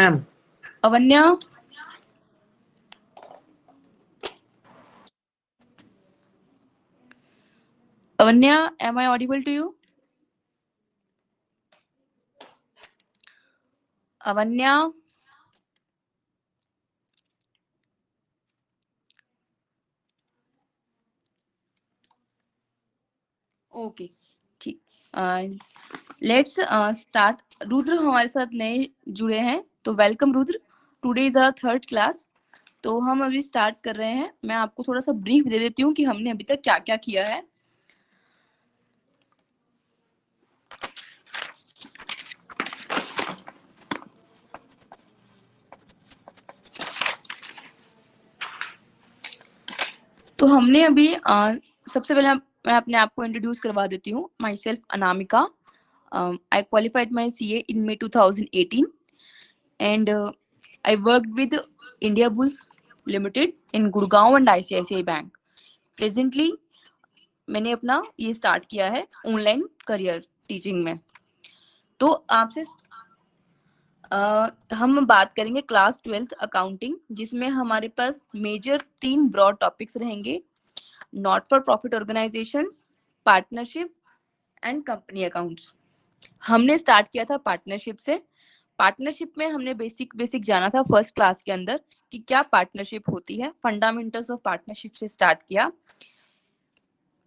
Ma'am. Avanya, Avanya, am I audible to you? Avanya, okay ठीक। Let's start. Rudra हमारे साथ नए जुड़े हैं, तो welcome Rudra. Today is our third class. तो हम अभी स्टार्ट कर रहे हैं। मैं आपको थोड़ा सा ब्रीफ दे देती हूँ कि हमने अभी तक क्या क्या किया है। तो हमने अभी सबसे पहले मैं अपने आप को इंट्रोड्यूस करवा देती हूँ। My self Anamika. I qualified my CA in May 2018 and I worked with India Bulls Limited in Gurgaon and ICICI Bank. Presently मैंने अपना ये स्टार्ट किया है ऑनलाइन करियर टीचिंग में। तो आपसे हम बात करेंगे क्लास 12th अकाउंटिंग, जिसमें हमारे पास मेजर 3 ब्रॉड टॉपिक्स रहेंगे: not for profit organisations, partnership and company accounts. हमने स्टार्ट किया था पार्टनरशिप से। पार्टनरशिप में हमने बेसिक जाना था फर्स्ट क्लास के अंदर कि क्या पार्टनरशिप होती है। फंडामेंटल्स ऑफ पार्टनरशिप से स्टार्ट किया।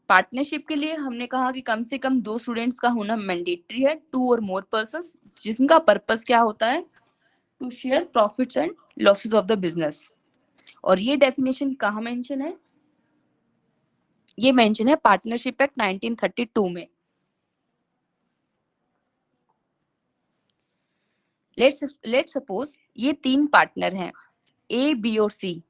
पार्टनरशिप के लिए हमने कहा कि कम से कम 2 स्टूडेंट्स का होना मैंडेटरी है, 2 और मोर पर्संस, जिनका पर्पस क्या होता है, to share profits and losses of the business. और ये डेफिनेशन कहाँ मेंशन है? ये मेंशन है पार्टनरशिप एक्ट 1932 में। लेट्स सपोज ये 3 पार्टनर हैं, ए, बी और सी।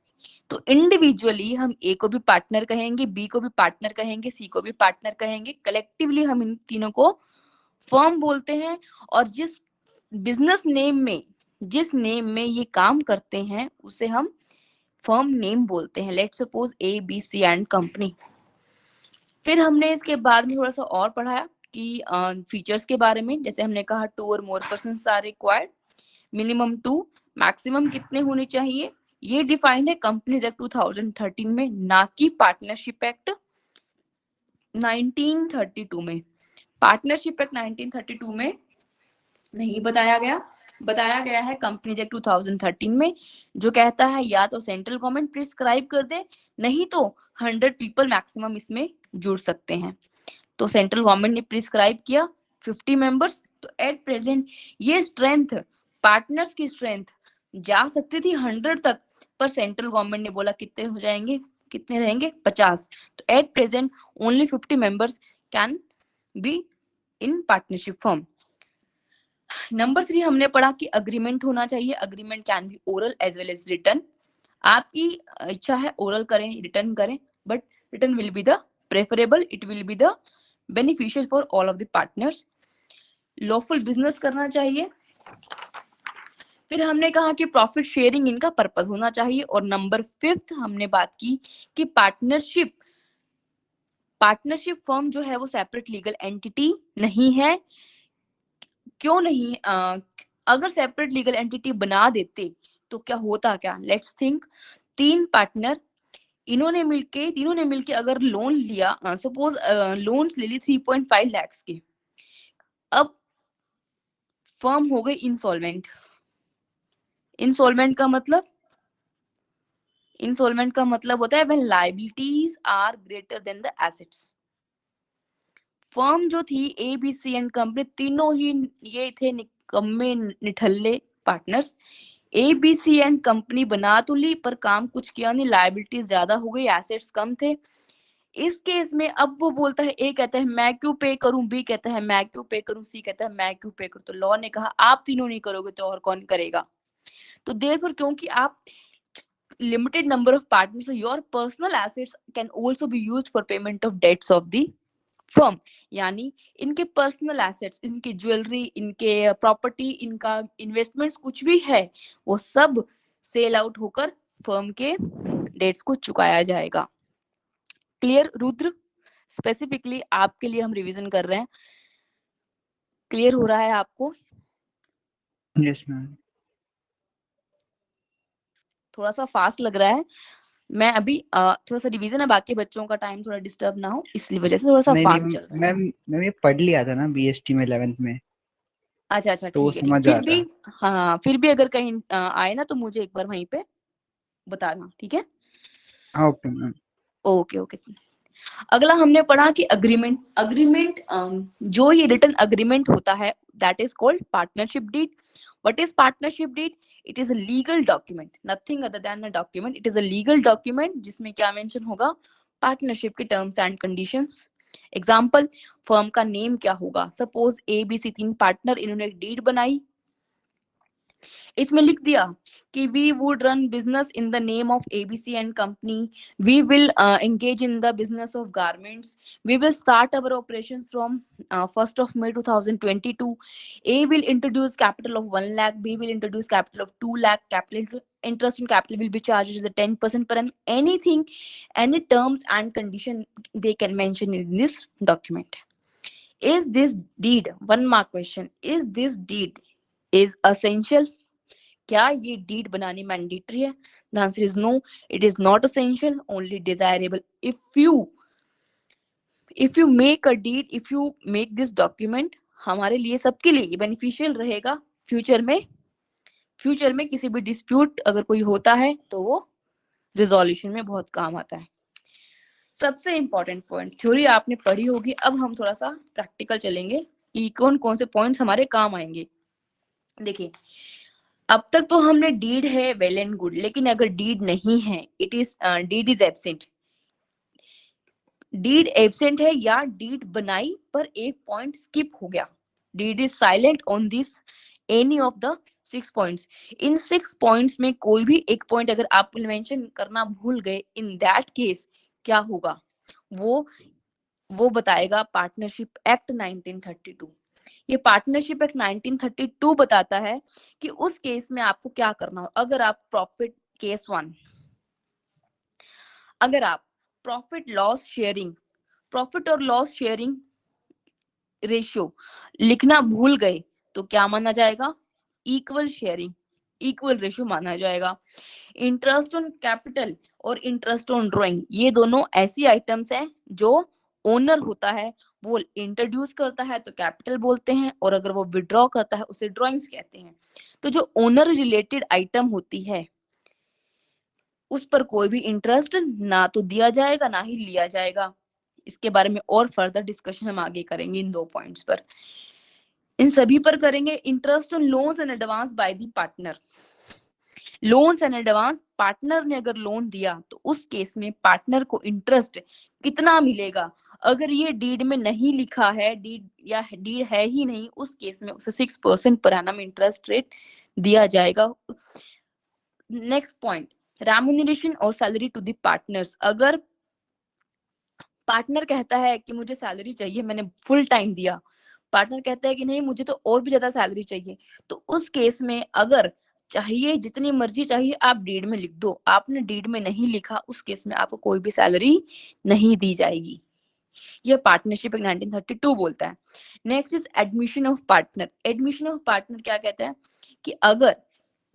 तो इंडिविजुअली हम ए को भी पार्टनर कहेंगे, बी को भी पार्टनर कहेंगे, सी को भी पार्टनर कहेंगे। कलेक्टिवली हम इन तीनों को फर्म बोलते हैं। और जिस नेम में ये काम करते हैं उसे हम फर्म नेम बोलते हैं। Let's suppose A, B, C and company. फिर हमने इसके बाद में थोड़ा सा और पढ़ाया कि फीचर्स के बारे में। जैसे हमने कहा 2 और more persons are required, minimum 2, maximum कितने होने चाहिए। ये डिफाइंड है कंपनीज एक्ट 2013 में, ना कि पार्टनरशिप एक्ट 1932 में। पार्टनरशिप एक्ट 1932 में नहीं बताया गया है कंपनीज एक्ट 2013 में, जो कहता है या तो सेंट्रल गवर्नमेंट प्रिस्क्राइब कर दे, नहीं तो 100 पीपल मैक्सिमम इसमें जुड़ सकते हैं। तो सेंट्रल गवर्नमेंट ने प्रिस्क्राइब किया 50 मेंबर्स। तो एट प्रेजेंट ये स्ट्रेंथ, पार्टनर्स की स्ट्रेंथ जा सकती थी 100 तक, पर सेंट्रल गवर्नमेंट ने बोला कितने हो जाएंगे, कितने रहेंगे, 50। तो at present only 50 members can be in partnership firm. Number 3 हमने पढ़ा कि अग्रीमेंट होना चाहिए। Agreement can be oral as well as written. आपकी इच्छा है ओरल करें, रिटर्न करें, but return will be the preferable, it will be the beneficial for all of the partners. Lawful business करना चाहिए। फिर हमने कहा कि प्रॉफिट शेयरिंग इनका पर्पस होना चाहिए। और नंबर 5 हमने बात की कि पार्टनरशिप फर्म जो है वो सेपरेट लीगल एंटिटी नहीं है। क्यों नहीं? अगर सेपरेट लीगल एंटिटी बना देते तो क्या होता, क्या? Let's think. 3 पार्टनर, तीनों ने मिलके अगर लोन लिया, सपोज लोन्स ले ली 3.5 लाख के। अब फर्म हो गई इंसॉल्वेंट। इंसॉल्वेंट का मतलब होता है when liabilities are greater than the assets. Firm जो थी A, B, C and company, तीनों ही ये थे निकम्मे निठल्ले partners. A, B, C and company बना तो ली, पर काम कुछ किया नहीं, लायबिलिटीज ज्यादा हो गई, एसेट्स कम थे। इस केस में अब वो बोलता है, ए कहता है मैं क्यों पे करूं, बी कहता है मैं क्यों पे करूं, सी कहता है मैं क्यों पे करूं। तो लॉ ने कहा आप तीनों नहीं करोगे तो और कौन करेगा। तो देयरफॉर, क्योंकि आप limited number of partners, so your personal assets can also be used for payment of debts of the firm। यानी इनके पर्सनल एसेट्स, इनकी ज्वेलरी, इनके प्रॉपर्टी, इनका इन्वेस्टमेंट्स कुछ भी है, वो सब सेल आउट होकर फर्म के डेट्स को चुकाया जाएगा। क्लियर रुद्र? स्पेसिफिकली आपके लिए हम रिवीजन कर रहे हैं। क्लियर हो रहा है आपको? Yes ma'am. थोड़ा सा फास्ट लग रहा है, मैं अभी थोड़ा सा रिवीजन है, बाकी बच्चों का टाइम थोड़ा डिस्टर्ब ना हो इसलिए वजह से थोड़ा सा नहीं नहीं फास्ट चल रहा है। मैम ये पढ़ लिया था ना बीएसटी में 11th में, अच्छा अच्छा, तो वो ठीक है ठीक है, समझ आ फिर रहा भी है। हाँ, फिर भी अगर कहीं आए ना तो मुझे एक बार वहीं पे बताना, ठीक है। हाँ ओके मैम। Okay okay. अगला हमने पढ़ा कि अग्रीमेंट, अग्रीमेंट जो ये रिटन अग्रीमेंट होता है that is called partnership deed. What is partnership deed? It is a legal document, nothing other than a document. It is a legal document जिसमें क्या मेंशन होगा? पार्टनरशिप के terms and conditions. Example, firm का name क्या होगा? Suppose A B सी तीन partner, इन्होंने एक डीड बनाई, इसमें लिख दिया कि we would run business in the name of ABC and company, we will engage in the business of garments, we will start our operations from 1st of May 2022. A will introduce capital of 1 lakh, B will introduce capital of 2 lakh, capital interest on capital will be charged at the 10% per annum. Anything, any terms and condition they can mention in this document. Is this deed, one mark question, is this deed is essential? क्या ये deed बनानी mandatory है? The answer is no, it is not essential, only desirable. If you make a deed, if you make this document, हमारे लिए सबके लिए beneficial रहेगा future में। फ्यूचर में किसी भी डिस्प्यूट अगर कोई होता है तो वो रिजोल्यूशन में बहुत काम आता है। सबसे इंपॉर्टेंट पॉइंट, थ्योरी आपने पढ़ी होगी, अब हम थोड़ा सा प्रैक्टिकल चलेंगे कि कौन कौन से पॉइंट्स हमारे काम आएंगे। देखिए, अब तक तो हमने डीड है वेल एंड गुड, लेकिन अगर डीड नहीं है, it is deed is absent, deed absent है या डीड बनाई पर एक पॉइंट स्किप हो गया, deed is silent on this any of the 6 points, इन 6 पॉइंट्स में कोई भी एक पॉइंट अगर आप मेंशन करना भूल गए, इन दैट केस क्या होगा? वो वो बताएगा पार्टनरशिप एक्ट 1932। ये पार्टनरशिप एक्ट 1932 बताता है कि उस केस में आपको क्या करना हो। अगर आप प्रॉफिट, केस 1, अगर आप प्रॉफिट लॉस शेयरिंग, प्रॉफिट और लॉस शेयरिंग रेशियो लिखना भूल गए तो क्या माना जाएगा? इक्वल शेयरिंग, इक्वल रेशियो माना जाएगा। इंटरेस्ट ऑन कैपिटल और इंटरेस्ट ऑन ड्राइंग, ये दोनों ऐसी आइटम्स हैं जो ओनर होता है वो इंट्रोड्यूस करता है तो कैपिटल बोलते हैं, और अगर वो विड्रॉ करता है उसे ड्राइंग्स कहते हैं। तो जो ओनर रिलेटेड आइटम होती है उस पर कोई भी इंटरेस्ट ना तो दिया जाएगा ना ही लिया जाएगा। इसके बारे में और फर्दर डिस्कशन हम आगे करेंगे इन 2 पॉइंट्स पर। इन सभी पर करेंगे। Interest on loans and advance by the partner, loans and advance, partner ने अगर लोन दिया तो उस केस में पार्टनर को इंटरेस्ट कितना मिलेगा? अगर ये डीड में नहीं लिखा है, डीड या डीड है ही नहीं, उस केस में उसे 6% पर एनम इंटरेस्ट रेट दिया जाएगा। नेक्स्ट पॉइंट, रेम्यूनरेशन और सैलरी टू द पार्टनर्स। अगर पार्टनर कहता है कि मुझे सैलरी चाहिए, मैंने फुल टाइम दिया, पार्टनर कहता है कि नहीं मुझे तो और भी ज्यादा सैलरी चाहिए, तो उस केस में अगर चाहिए जितनी मर्जी चाहिए आप डीड में लिख दो, आपने डीड में नहीं लिखा, उस केस में आपको कोई भी सैलरी नहीं दी जाएगी। यह पार्टनरशिप एक्ट 1932 बोलता है। Next is admission of partner. Admission of partner क्या कहता है कि अगर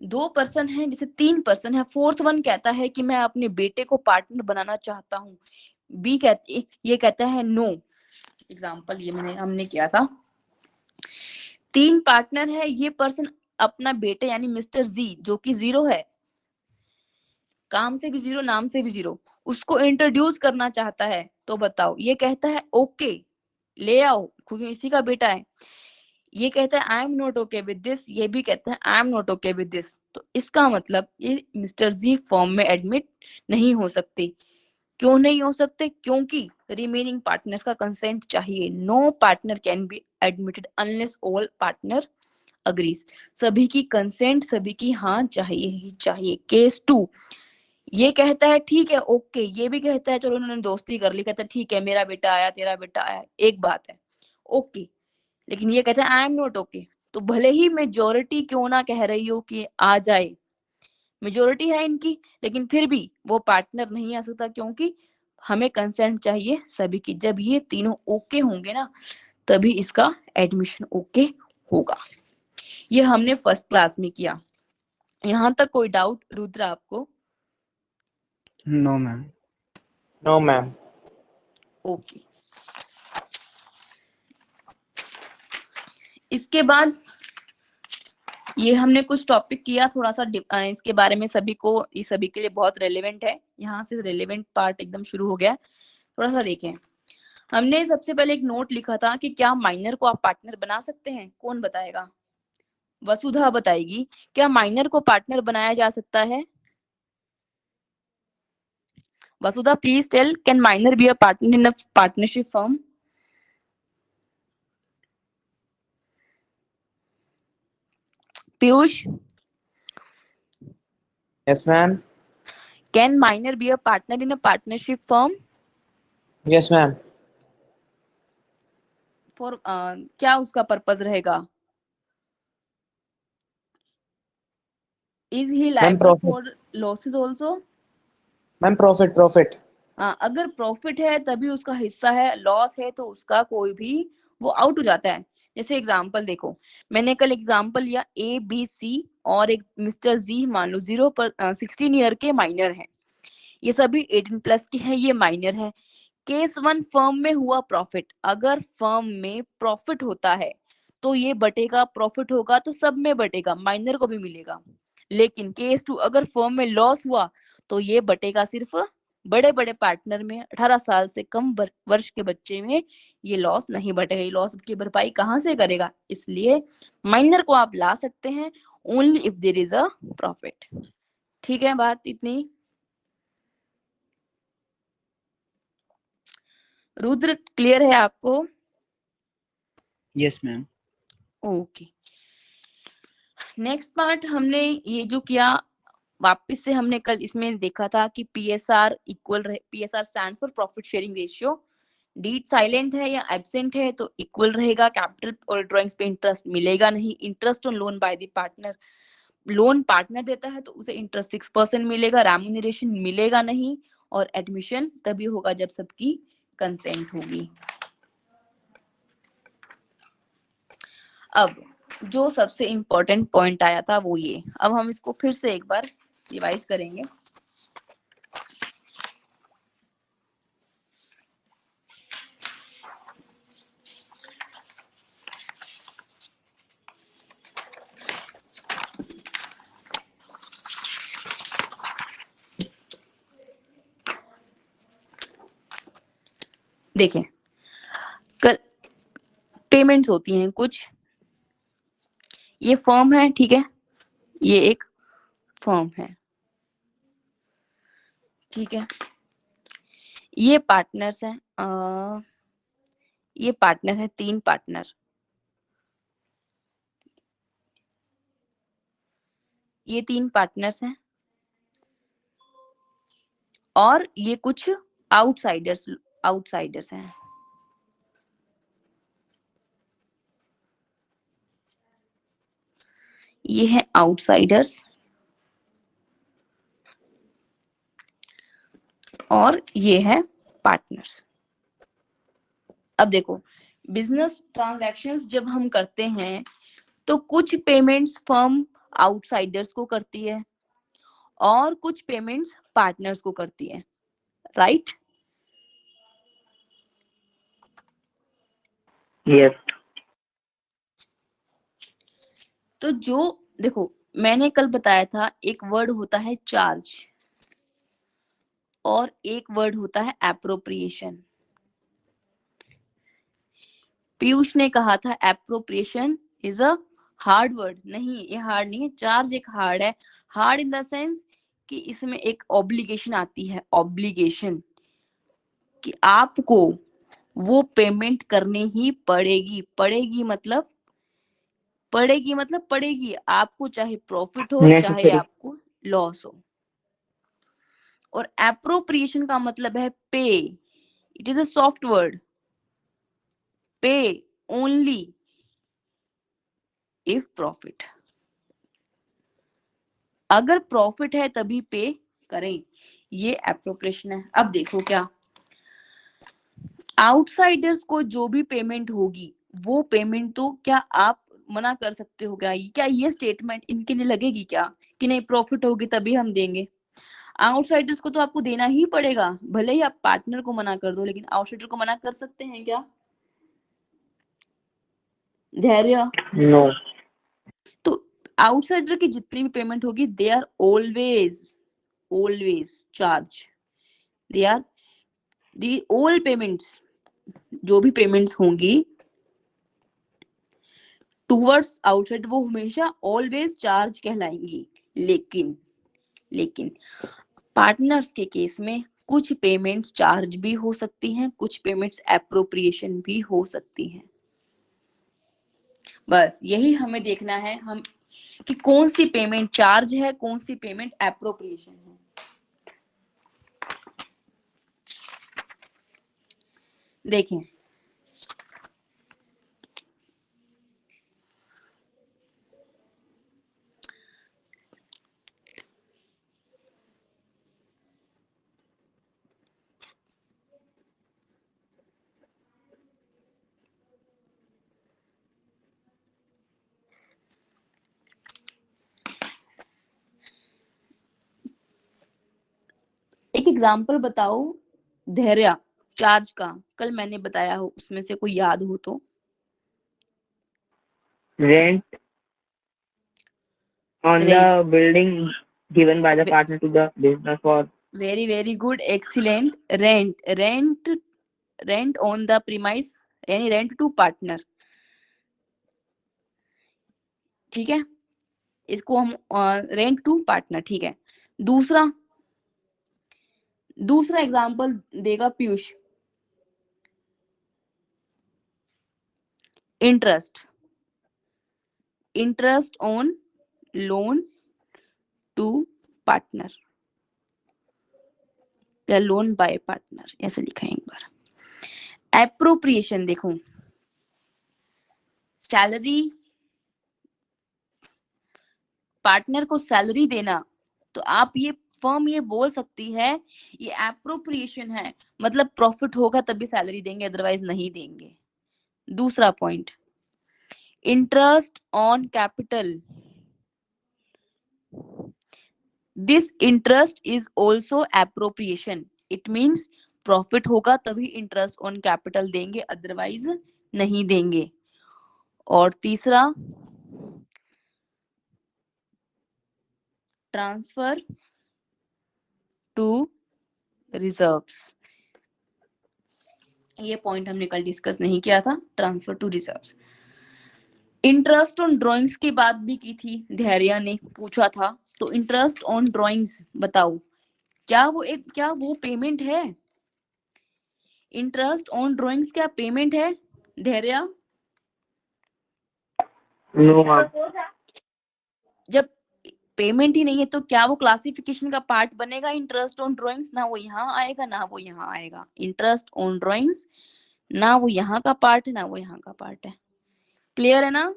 2 पर्सन है, जैसे 3 पर्सन है, फोर्थ वन कहता है कि मैं अपने बेटे को पार्टनर बनाना चाहता हूँ, बी कहते ये कहता है नो। एग्जाम्पल ये हमने किया था, 3 पार्टनर है, ये पर्सन अपना बेटे यानी मिस्टर जी जो कि 0 है, काम से भी 0 नाम से भी 0, उसको इंट्रोड्यूस करना चाहता है, तो बताओ, ये कहता है ओके ले आओ, खुद इसी का बेटा है। ये कहता है I am not okay with this, ये भी कहता है I am not okay with this, तो इसका मतलब ये मिस्टर जी फॉर्म में एडमिट नहीं हो सकते। क्यों नहीं हो सकते? क्योंकि रिमेनिंग पार्टनर्स का कंसेंट चाहिए। No partner can be admitted unless all partner agrees. सभी की कंसेंट, सभी की हाँ चाहिए ही चाहिए। केस 2, ये कहता है ठीक है ओके, ये भी कहता है चलो उन्होंने दोस्ती कर ली, कहता है ठीक है मेरा बेटा आया तेरा बेटा आया, एक बात है ओके, लेकिन ये कहता है आई एम नॉट ओके। तो भले ही मेजोरिटी क्यों ना कह रही हो कि आ जाए, मेजोरिटी है इनकी, लेकिन फिर भी वो पार्टनर नहीं आ सकता, क्योंकि हमें कंसेंट चाहिए सभी की। जब ये तीनों ओके होंगे ना तभी इसका एडमिशन ओके होगा। ये हमने फर्स्ट क्लास में किया। यहाँ तक कोई डाउट रुद्र आपको? No ma'am. No ma'am. Okay, इसके बाद ये हमने कुछ टॉपिक किया थोड़ा सा इसके बारे में, सभी को, ये सभी के लिए बहुत रेलेवेंट है। यहाँ से रेलेवेंट पार्ट एकदम शुरू हो गया। थोड़ा सा देखें, हमने सबसे पहले एक नोट लिखा था कि क्या माइनर को आप पार्टनर बना सकते हैं? कौन बताएगा? वसुधा बताएगी। क्या माइनर को पार्टनर बनाया जा सकता है? Vasudha please tell, can minor be a partner in a partnership firm? Piyush, yes ma'am. Can minor be a partner in a partnership firm? Yes ma'am. For क्या उसका पर्पस रहेगा? Is he ma'am liable profit. For losses also? Ma'am profit profit. हाँ, अगर profit है तभी उसका हिस्सा है, लॉस है तो उसका कोई भी वो आउट हो जाता है। जैसे एग्जांपल देखो, मैंने कल एग्जांपल लिया ABC और एक मिस्टर जी, मान लो 16 ईयर के माइनर हैं, ये सभी 18+ के हैं, ये माइनर है। केस 1 फर्म में हुआ प्रॉफिट, अगर फर्म में प्रॉफिट होता है तो ये बटेगा, प्रॉफिट होगा तो सब में बटेगा, माइनर को भी मिलेगा। लेकिन केस 2 अगर फर्म में लॉस हुआ तो ये बटेगा सिर्फ बड़े बड़े पार्टनर में, 18 साल से कम वर्ष के बच्चे में ये लॉस नहीं बटेगा। ये लॉस की भरपाई कहाँ से करेगा? इसलिए माइनर को आप ला सकते हैं only if there is a profit. ठीक है, बात इतनी। रुद्र क्लियर है आपको? Yes ma'am. Okay, next part हमने ये जो किया, वापस से हमने कल इसमें देखा था कि PSR इक्वल रहे, PSR stands for profit sharing ratio. Deed silent है या एब्सेंट है तो इक्वल रहेगा। कैपिटल और ड्राइंग्स पे इंटरेस्ट मिलेगा नहीं। Interest on loan by the partner, loan partner देता है तो उसे इंटरेस्ट 6% मिलेगा, रेम्यूनरेशन मिलेगा नहीं। और एडमिशन तभी होगा जब सबकी कंसेंट होगी। अब जो सबसे इंपॉर्टेंट पॉइंट आया था वो ये, अब हम इसको फिर से एक बार रिवाइज करेंगे। देखें, कल पेमेंट्स होती हैं कुछ, ये फर्म है, ठीक है, ये एक फर्म है, ठीक है, ये पार्टनर्स हैं, ये पार्टनर है, 3 पार्टनर, ये 3 पार्टनर्स हैं, और ये कुछ आउटसाइडर्स आउटसाइडर्स हैं। ये है आउटसाइडर्स और ये है पार्टनर्स। अब देखो, बिजनेस ट्रांजैक्शंस जब हम करते हैं तो कुछ पेमेंट्स फर्म आउटसाइडर्स को करती है और कुछ पेमेंट्स पार्टनर्स को करती है, राइट? यस। तो जो देखो, मैंने कल बताया था एक वर्ड होता है चार्ज और एक वर्ड होता है एप्रोप्रिएशन। पीयूष ने कहा था appropriation is a hard word. नहीं, ये हार्ड नहीं है, चार्ज एक हार्ड है। हार्ड इन द सेंस कि इसमें एक ऑब्लिगेशन आती है, ऑब्लिगेशन, कि आपको वो पेमेंट करनी ही पड़ेगी। पड़ेगी, आपको चाहे प्रॉफिट हो चाहे नेसेसरी। आपको लॉस हो। और एप्रोप्रिएशन का मतलब है पे, it is a soft word, पे ओनली इफ प्रॉफिट, अगर प्रॉफिट है तभी पे करें, ये एप्रोप्रिएशन है। अब देखो, क्या आउटसाइडर्स को जो भी पेमेंट होगी वो पेमेंट तो क्या आप मना कर सकते हो क्या ये स्टेटमेंट इनके लिए लगेगी क्या कि नहीं प्रॉफिट होगी तभी हम देंगे? आउटसाइडर्स को तो आपको देना ही पड़ेगा, भले ही आप पार्टनर को मना कर दो, लेकिन आउटसाइडर को मना कर सकते हैं क्या? धैर्य। No. तो आउटसाइडर की जितनी भी पेमेंट होगी they are always charge, they are the all payments, जो भी पेमेंट्स होंगी टूवर्ड्स आउटसाइड वो हमेशा ऑलवेज चार्ज कहलाएंगी। लेकिन पार्टनर्स के केस में कुछ पेमेंट्स चार्ज भी हो सकती हैं, कुछ पेमेंट्स एप्रोप्रिएशन भी हो सकती हैं। बस यही हमें देखना है हम कि कौन सी पेमेंट चार्ज है, कौन सी पेमेंट एप्रोप्रिएशन है। देखें, एक एग्जांपल बताओ धैर्य चार्ज का, कल मैंने बताया हो उसमें से कोई याद हो तो। Rent on Rent. the building given by the Ve- partner to the business for very good, excellent. Rent on the premise यानी रेंट टू पार्टनर, ठीक है, इसको हम रेंट टू पार्टनर, ठीक है। दूसरा एग्जांपल देगा Piyush, interest on loan to partner या लोन बाय पार्टनर, ऐसे लिखा है एक बार। एप्रोप्रिएशन देखो, सैलरी, पार्टनर को सैलरी देना, तो आप ये फर्म ये बोल सकती है ये एप्रोप्रिएशन है, मतलब प्रॉफिट होगा तभी सैलरी देंगे, अदरवाइज नहीं देंगे। दूसरा point, interest on capital, this interest is also appropriation, it means profit होगा तभी इंटरेस्ट ऑन कैपिटल देंगे, अदरवाइज नहीं देंगे। और तीसरा, ट्रांसफर टू रिजर्व्स, ये पॉइंट हमने कल डिस्कस नहीं किया था, transfer to reserves. Interest on drawings की बात भी की थी, धैर्य ने पूछा था, तो इंटरेस्ट ऑन ड्राइंग्स बताओ, क्या वो पेमेंट है? इंटरेस्ट ऑन ड्राइंग्स क्या पेमेंट है धैर्य? no ma'am. जब पेमेंट ही नहीं है तो क्या वो क्लासिफिकेशन का पार्ट बनेगा? इंटरेस्ट ऑन ड्राइंग्स ना वो यहाँ आएगा ना वो यहाँ आएगा, इंटरेस्ट ऑन ड्राइंग्स ना वो यहाँ का पार्ट है ना वो यहाँ का पार्ट है। क्लियर है ना?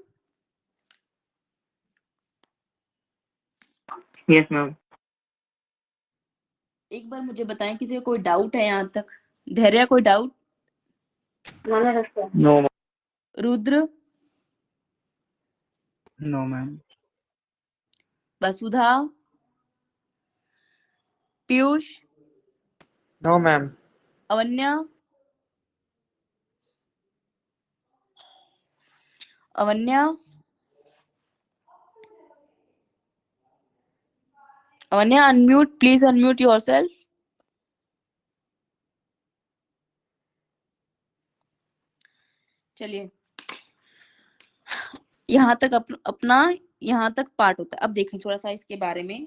Yes ma'am. एक बार मुझे बताएं किसी को कोई डाउट है यहाँ तक? धैर्य कोई doubt? No ma'am. Rudra, No, ma'am. Vasudha, Piyush, No, ma'am. Avanya, Avanya unmute, please unmute yourself. चलिए, यहाँ तक अपना यहाँ तक पार्ट होता है। अब देखें थोड़ा सा इसके बारे में,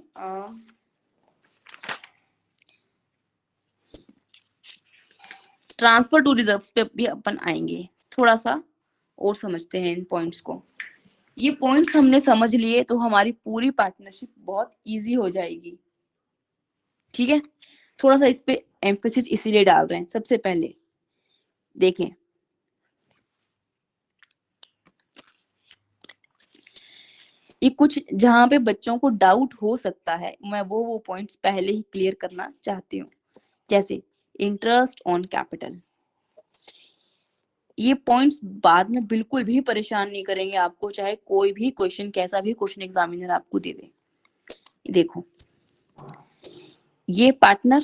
ट्रांसफर टू रिजर्व्स पे भी अपन आएंगे, थोड़ा सा और समझते हैं इन पॉइंट्स को। ये पॉइंट्स हमने समझ लिए तो हमारी पूरी पार्टनरशिप बहुत इजी हो जाएगी, ठीक है। थोड़ा सा इस पे एम्फेसिस इसीलिए डाल रहे हैं। सबसे पहले देखें, ये कुछ जहां पे बच्चों को डाउट हो सकता है, मैं वो पॉइंट्स पहले ही क्लियर करना चाहती हूँ। जैसे इंटरेस्ट ऑन कैपिटल, ये पॉइंट्स बाद में बिल्कुल भी परेशान नहीं करेंगे आपको, चाहे कोई भी क्वेश्चन, कैसा भी क्वेश्चन एग्जामिनर आपको दे दे। देखो, ये पार्टनर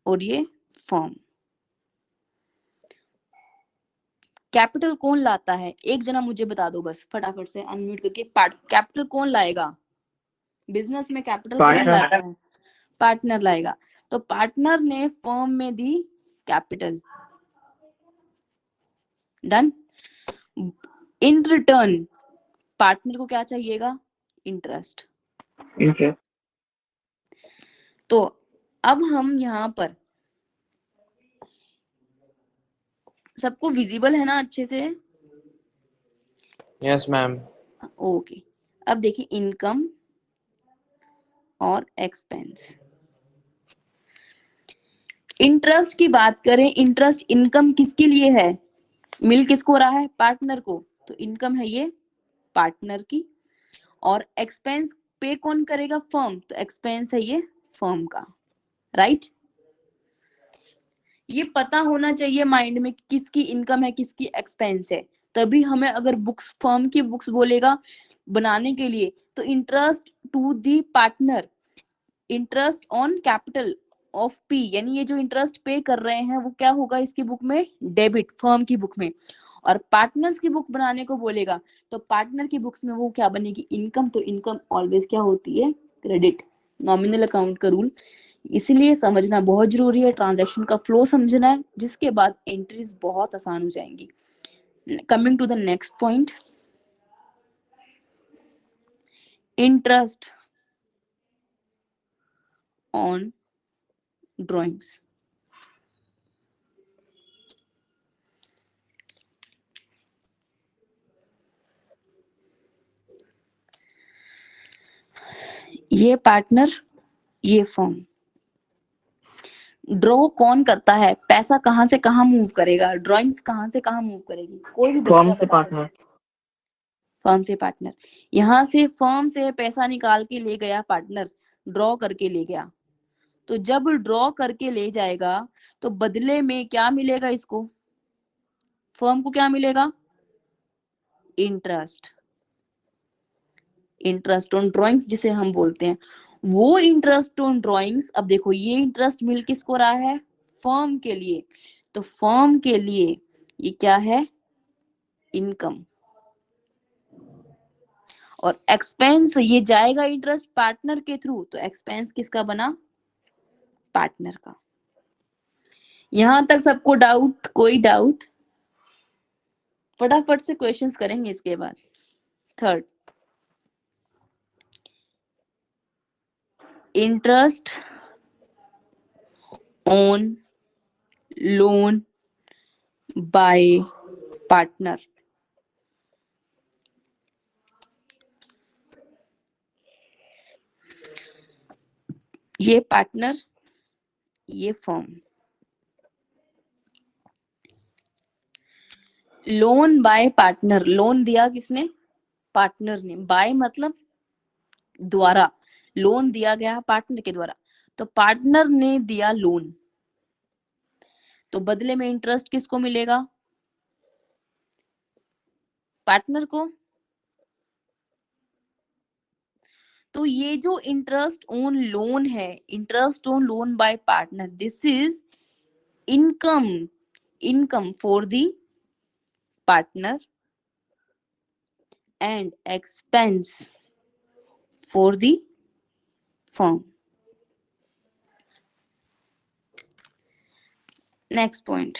और ये फर्म। कैपिटल कौन लाता है? एक जना मुझे बता दो बस फटाफट से अनम्यूट करके। कैपिटल कौन लाएगा बिजनेस में? कैपिटल कौन Partner. लाता है? पार्टनर लाएगा। तो पार्टनर ने फर्म में दी capital, done. In return partner को क्या चाहिएगा? इंटरेस्ट। Interest. तो अब हम यहाँ पर, सबको विजिबल है ना अच्छे से? Yes, ma'am. ओके। अब देखिए इनकम और एक्सपेंस। इंटरेस्ट की बात करें, इंटरेस्ट इनकम किसके लिए है? मिल किसको रहा है? पार्टनर को। तो इनकम है ये पार्टनर की, और एक्सपेंस पे कौन करेगा? फर्म। तो एक्सपेंस है ये फर्म का, राइट? ये पता होना चाहिए माइंड में किसकी इनकम है किसकी एक्सपेंस है। तभी हमें अगर बुक्स, फर्म की बुक्स बोलेगा बनाने के लिए, तो interest to the partner, interest on capital of P, यानी ये जो इंटरेस्ट पे कर रहे हैं वो क्या होगा इसकी बुक में? डेबिट, फर्म की बुक में। और पार्टनर्स की बुक बनाने को बोलेगा तो पार्टनर की बुक्स में वो क्या बनेगी? इनकम। तो इनकम ऑलवेज क्या होती है? क्रेडिट। नॉमिनल अकाउंट का रूल इसलिए समझना बहुत जरूरी है, ट्रांजैक्शन का फ्लो समझना है, जिसके बाद एंट्रीज बहुत आसान हो जाएंगी। Coming to the next point, interest on drawings. ये पार्टनर, ये फर्म। ड्रॉ कौन करता है? पैसा कहां से कहां मूव करेगा? ड्राइंग्स कहां से कहां मूव करेगी? कोई भी बच्चा Firm से बता partner. सकता है। फर्म से पार्टनर। यहाँ से फर्म से पैसा निकाल के ले गया पार्टनर, ड्रॉ करके ले गया। तो जब ड्रॉ करके ले जाएगा तो बदले में क्या मिलेगा इसको? फर्म को क्या मिलेगा? इंटरेस्ट। इंटरेस्ट ऑन ड्राइंग्स जिसे हम बोलते हैं, वो इंटरेस्ट ऑन ड्राइंग्स। अब देखो ये इंटरेस्ट मिल किसको रहा है? फर्म के लिए। तो फर्म के लिए ये क्या है? इनकम। और एक्सपेंस, ये जाएगा इंटरेस्ट पार्टनर के थ्रू, तो एक्सपेंस किसका बना? पार्टनर का। यहां तक सबको डाउट? कोई डाउट? फटाफट से क्वेश्चंस करेंगे इसके बाद। Third, interest on loan by partner. ये पार्टनर, ये firm. Loan by partner, loan दिया किसने? पार्टनर ने। बाय मतलब द्वारा, लोन दिया गया पार्टनर के द्वारा। तो पार्टनर ने दिया लोन, तो बदले में इंटरेस्ट किसको मिलेगा? पार्टनर को। तो ये जो इंटरेस्ट ऑन लोन है, interest on loan by partner, this is income, income for the partner and expense for the firm. Next point,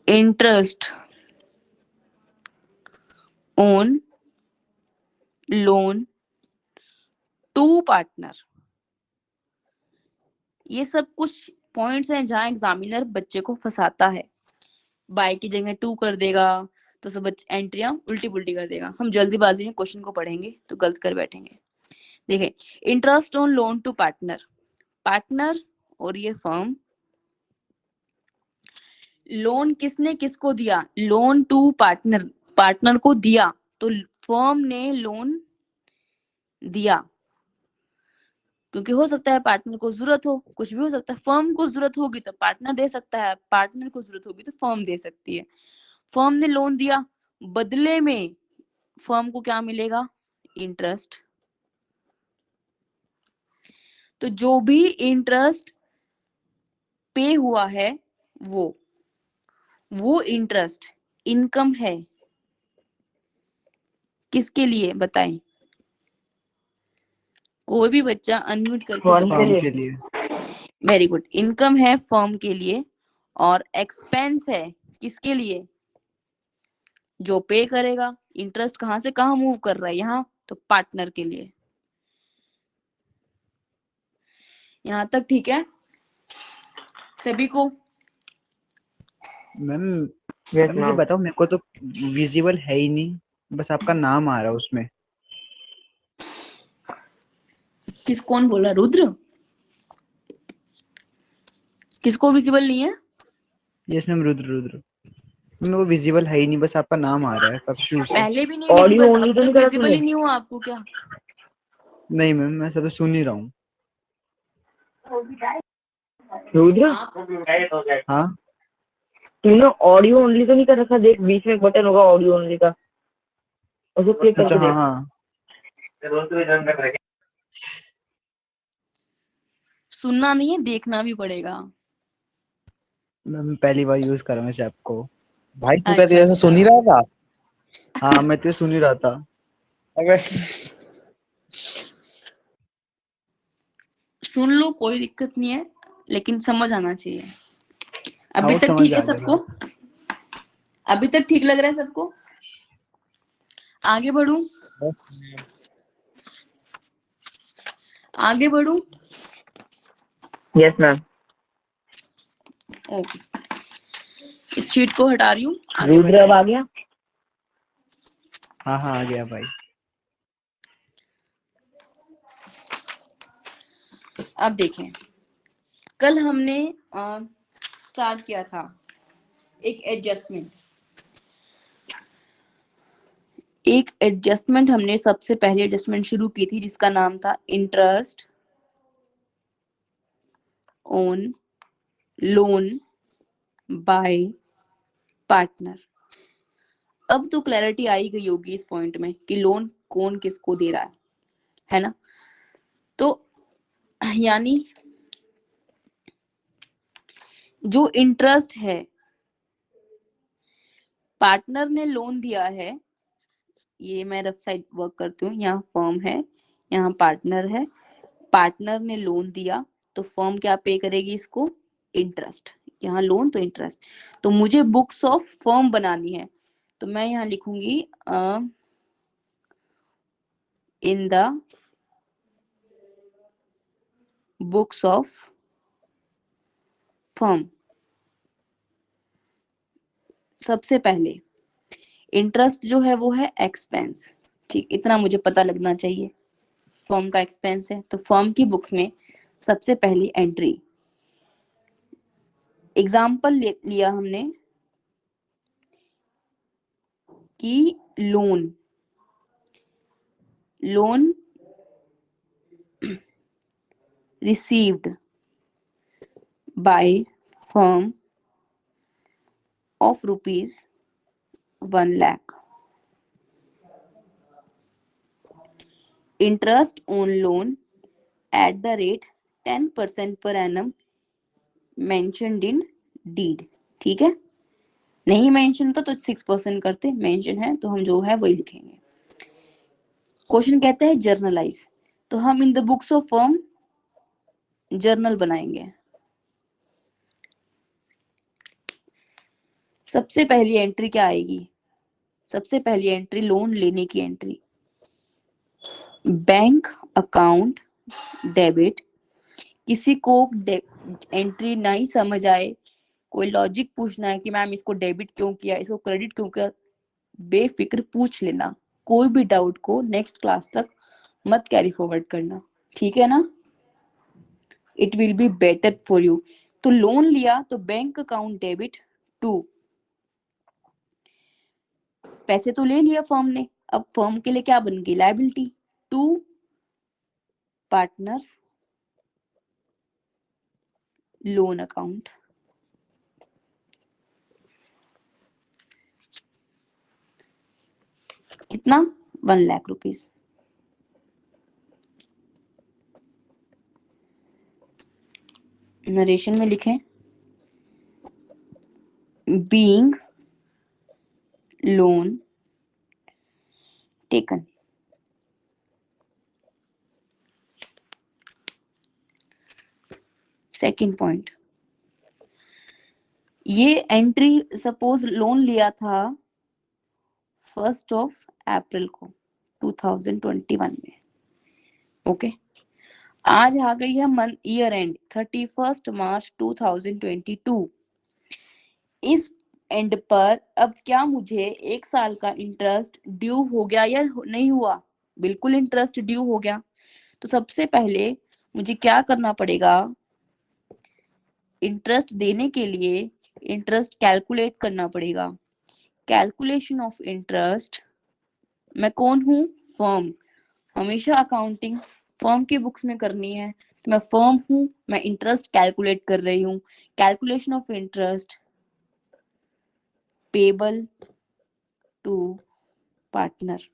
interest on loan to partner। ये सब कुछ पॉइंट्स हैं जहां एग्जामिनर बच्चे को फंसाता है। बाय की जगह टू कर देगा तो सब एंट्रियां उल्टी पुल्टी कर देगा। हम जल्दीबाजी में क्वेश्चन को पढ़ेंगे तो गलत कर बैठेंगे। देखिए, interest on loan to partner, partner और ये फर्म। लोन किसने किसको दिया? लोन टू पार्टनर, पार्टनर को दिया। तो फर्म ने लोन दिया, क्योंकि हो सकता है पार्टनर को जरूरत हो, कुछ भी हो सकता है। फर्म को जरूरत होगी तो पार्टनर दे सकता है, पार्टनर को जरूरत होगी तो फर्म दे सकती है। फर्म ने लोन दिया, बदले में फर्म को क्या मिलेगा? इंटरेस्ट। तो जो भी इंटरेस्ट पे हुआ है वो इंटरेस्ट इनकम है किसके लिए? बताएं। कोई भी बच्चा अनम्यूट करके फर्म के बताए। फर्म लिए। के लिए। Very good. इनकम है फर्म के लिए और एक्सपेंस है किसके लिए? जो पे करेगा। इंटरेस्ट कहां से कहां मूव कर रहा है? यहाँ तो पार्टनर के लिए। यहाँ तक ठीक है सभी को? मैम यस मैम ये मैम। बताओ, मेरे को तो विजिबल है ही नहीं, बस आपका नाम आ रहा है उसमें। किस कौन बोला? रुद्र? किसको विजिबल नहीं है? Yes ma'am, Rudra Rudra. मेरे को विजिबल है ही नहीं, बस आपका नाम आ रहा है कब शुरू से। पहले भी नहीं ऑडियो विजिबल, ओनली अब तो नहीं तक करा विजिबल तूने? ही नहीं हुआ आपको क्या? नहीं मैम, मैं सब सुन ही रहा हूँ। रुद्र, आप हाँ तूने ऑडियो ओनली तो नहीं कर रखा? देख बीच में एक बटन होगा ऑडियो ओनली का, उसको क्लिक अच्छा, करके हाँ देख। हाँ। सुनना नहीं है, देखना भी पड़ेगा। मैं पहली बार यूज कर रहा हूँ इस ऐप को। भाई तू क्या अच्छा ऐसा सुन ही रहा था? हाँ, मैं तो सुन ही रहा था। अबे सुन लो, कोई दिक्कत नहीं है, लेकिन समझ आना चाहिए। हाँ, अभी वो तक समझ ठीक है आ गया सबको? मैम। अभी तक ठीक लग रहा है सबको? आगे बढ़ूं? आगे बढ़ूं? Yes ma'am. ओके, इस शीट को हटा रही हूँ, आगे रुद्र अब बढ़ते आ हैं। गया? हाँ हाँ, आ गया भाई। अब देखें, कल हमने स्टार्ट किया था एक एडजस्टमेंट हमने सबसे पहले एडजस्टमेंट शुरू की थी जिसका नाम था interest on loan by partner. अब तो क्लैरिटी आई गई होगी इस पॉइंट में कि लोन कौन किसको दे रहा है ना? तो यानी जो इंटरेस्ट है, पार्टनर ने लोन दिया है, ये मैं रफ साइड वर्क करती हूँ, यहाँ फर्म है, यहाँ पार्टनर है। पार्टनर ने लोन दिया तो फर्म क्या पे करेगी इसको? इंटरेस्ट। यहाँ लोन तो इंटरेस्ट। तो मुझे बुक्स ऑफ फर्म बनानी है, तो मैं यहाँ लिखूंगी in the books of firm. सबसे पहले इंटरेस्ट जो है वो है एक्सपेंस, ठीक, इतना मुझे पता लगना चाहिए। फर्म का एक्सपेंस है, तो फर्म की बुक्स में सबसे पहली एंट्री, एग्जाम्पल लिया हमने कि loan received by firm of rupees 1 lakh. Interest on loan at the rate 10% per annum mentioned in deed. ठीक है, नहीं मेंशन था तो 6% करते, मेंशन है तो हम जो है वही लिखेंगे। क्वेश्चन कहता है जर्नलाइज, तो हम in the books of firm journal बनाएंगे। सबसे पहली एंट्री क्या आएगी? सबसे पहली एंट्री लोन लेने की एंट्री, बैंक अकाउंट डेबिट। किसी को एंट्री नहीं समझ आए, कोई लॉजिक पूछना है कि मैम इसको डेबिट क्यों किया, इसको क्रेडिट क्यों किया, बेफिक्र पूछ लेना। कोई भी डाउट को नेक्स्ट क्लास तक मत कैरी फॉरवर्ड करना, ठीक है ना? It will be better for you. तो लोन लिया तो बैंक अकाउंट डेबिट टू, पैसे तो ले लिया फर्म ने, अब फर्म के लिए क्या बन गई? Liability to partners loan account, कितना 1 लाख रुपीस। नरेशन में लिखें being loan taken. Second point, ये एंट्री सपोज लोन लिया था 1 अप्रैल को 2021 में, ओके। आज आ गई है मंथ ईयर एंड 31 मार्च 2022। इस एंड पर अब क्या मुझे 1 साल का इंटरेस्ट ड्यू हो गया या नहीं हुआ? बिल्कुल इंटरेस्ट ड्यू हो गया। तो सबसे पहले मुझे क्या करना पड़ेगा? इंटरेस्ट देने के लिए इंटरेस्ट कैलकुलेट करना पड़ेगा। कैलकुलेशन ऑफ इंटरेस्ट, मैं कौन हूं? फर्म। हमेशा अकाउंटिंग फर्म की बुक्स में करनी है, तो मैं फर्म हूं, मैं इंटरेस्ट कैलकुलेट कर रही हूं। Calculation of interest payable to partner.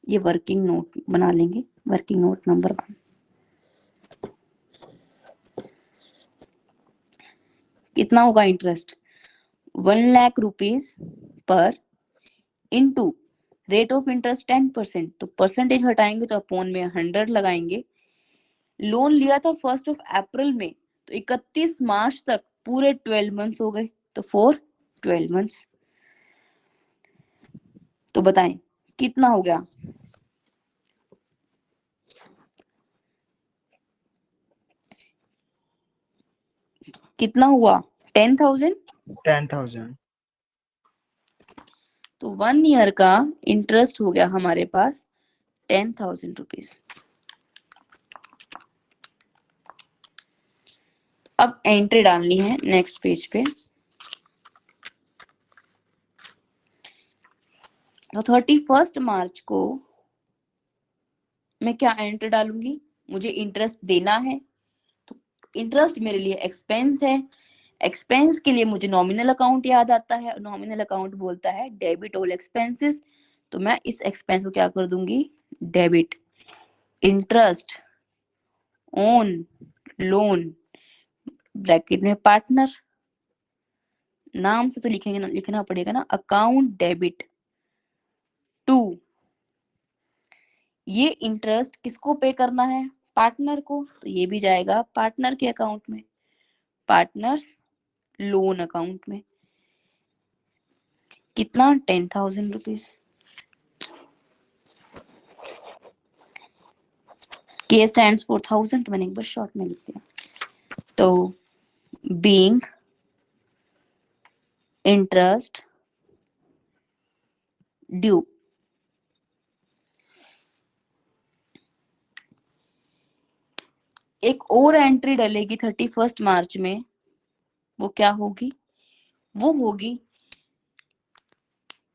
ये वर्किंग नोट बना लेंगे, वर्किंग नोट नंबर 1। कितना होगा इंटरेस्ट? 1 लाख रुपीस पर इनटू रेट ऑफ इंटरेस्ट 10%, तो परसेंटेज हटाएंगे तो अपॉन में 100 लगाएंगे। लोन लिया था 1 अप्रैल में, तो 31 मार्च तक पूरे 12 मंथ्स हो गए, तो फॉर 12 मंथ्स। तो बताएं कितना हो गया? कितना हुआ? 10,000। 10,000। तो 1 ईयर का इंटरेस्ट हो गया हमारे पास 10,000 रुपीज। अब एंट्री डालनी है नेक्स्ट पेज पे। तो 31 मार्च को मैं क्या एंट्री डालूंगी? मुझे इंटरेस्ट देना है, तो इंटरेस्ट मेरे लिए एक्सपेंस है। एक्सपेंस के लिए मुझे नॉमिनल अकाउंट याद आता है। नॉमिनल अकाउंट बोलता है डेबिट ऑल एक्सपेंसेस, तो मैं इस एक्सपेंस को क्या कर दूंगी? Debit. Interest on loan bracket में पार्टनर, नाम से तो लिखेंगे ना, लिखना पड़ेगा ना, अकाउंट डेबिट टू। ये इंटरेस्ट किसको पे करना है? पार्टनर को, तो ये भी जाएगा पार्टनर के अकाउंट में, पार्टनर्स लोन अकाउंट में। कितना? 10,000 रुपीज। के स्टैंड्स फॉर 1000, तो मैंने एक बार शॉर्ट में लिख दिया। तो बीइंग इंटरेस्ट ड्यू, एक और एंट्री डलेगी 31 मार्च में। वो क्या होगी? वो होगी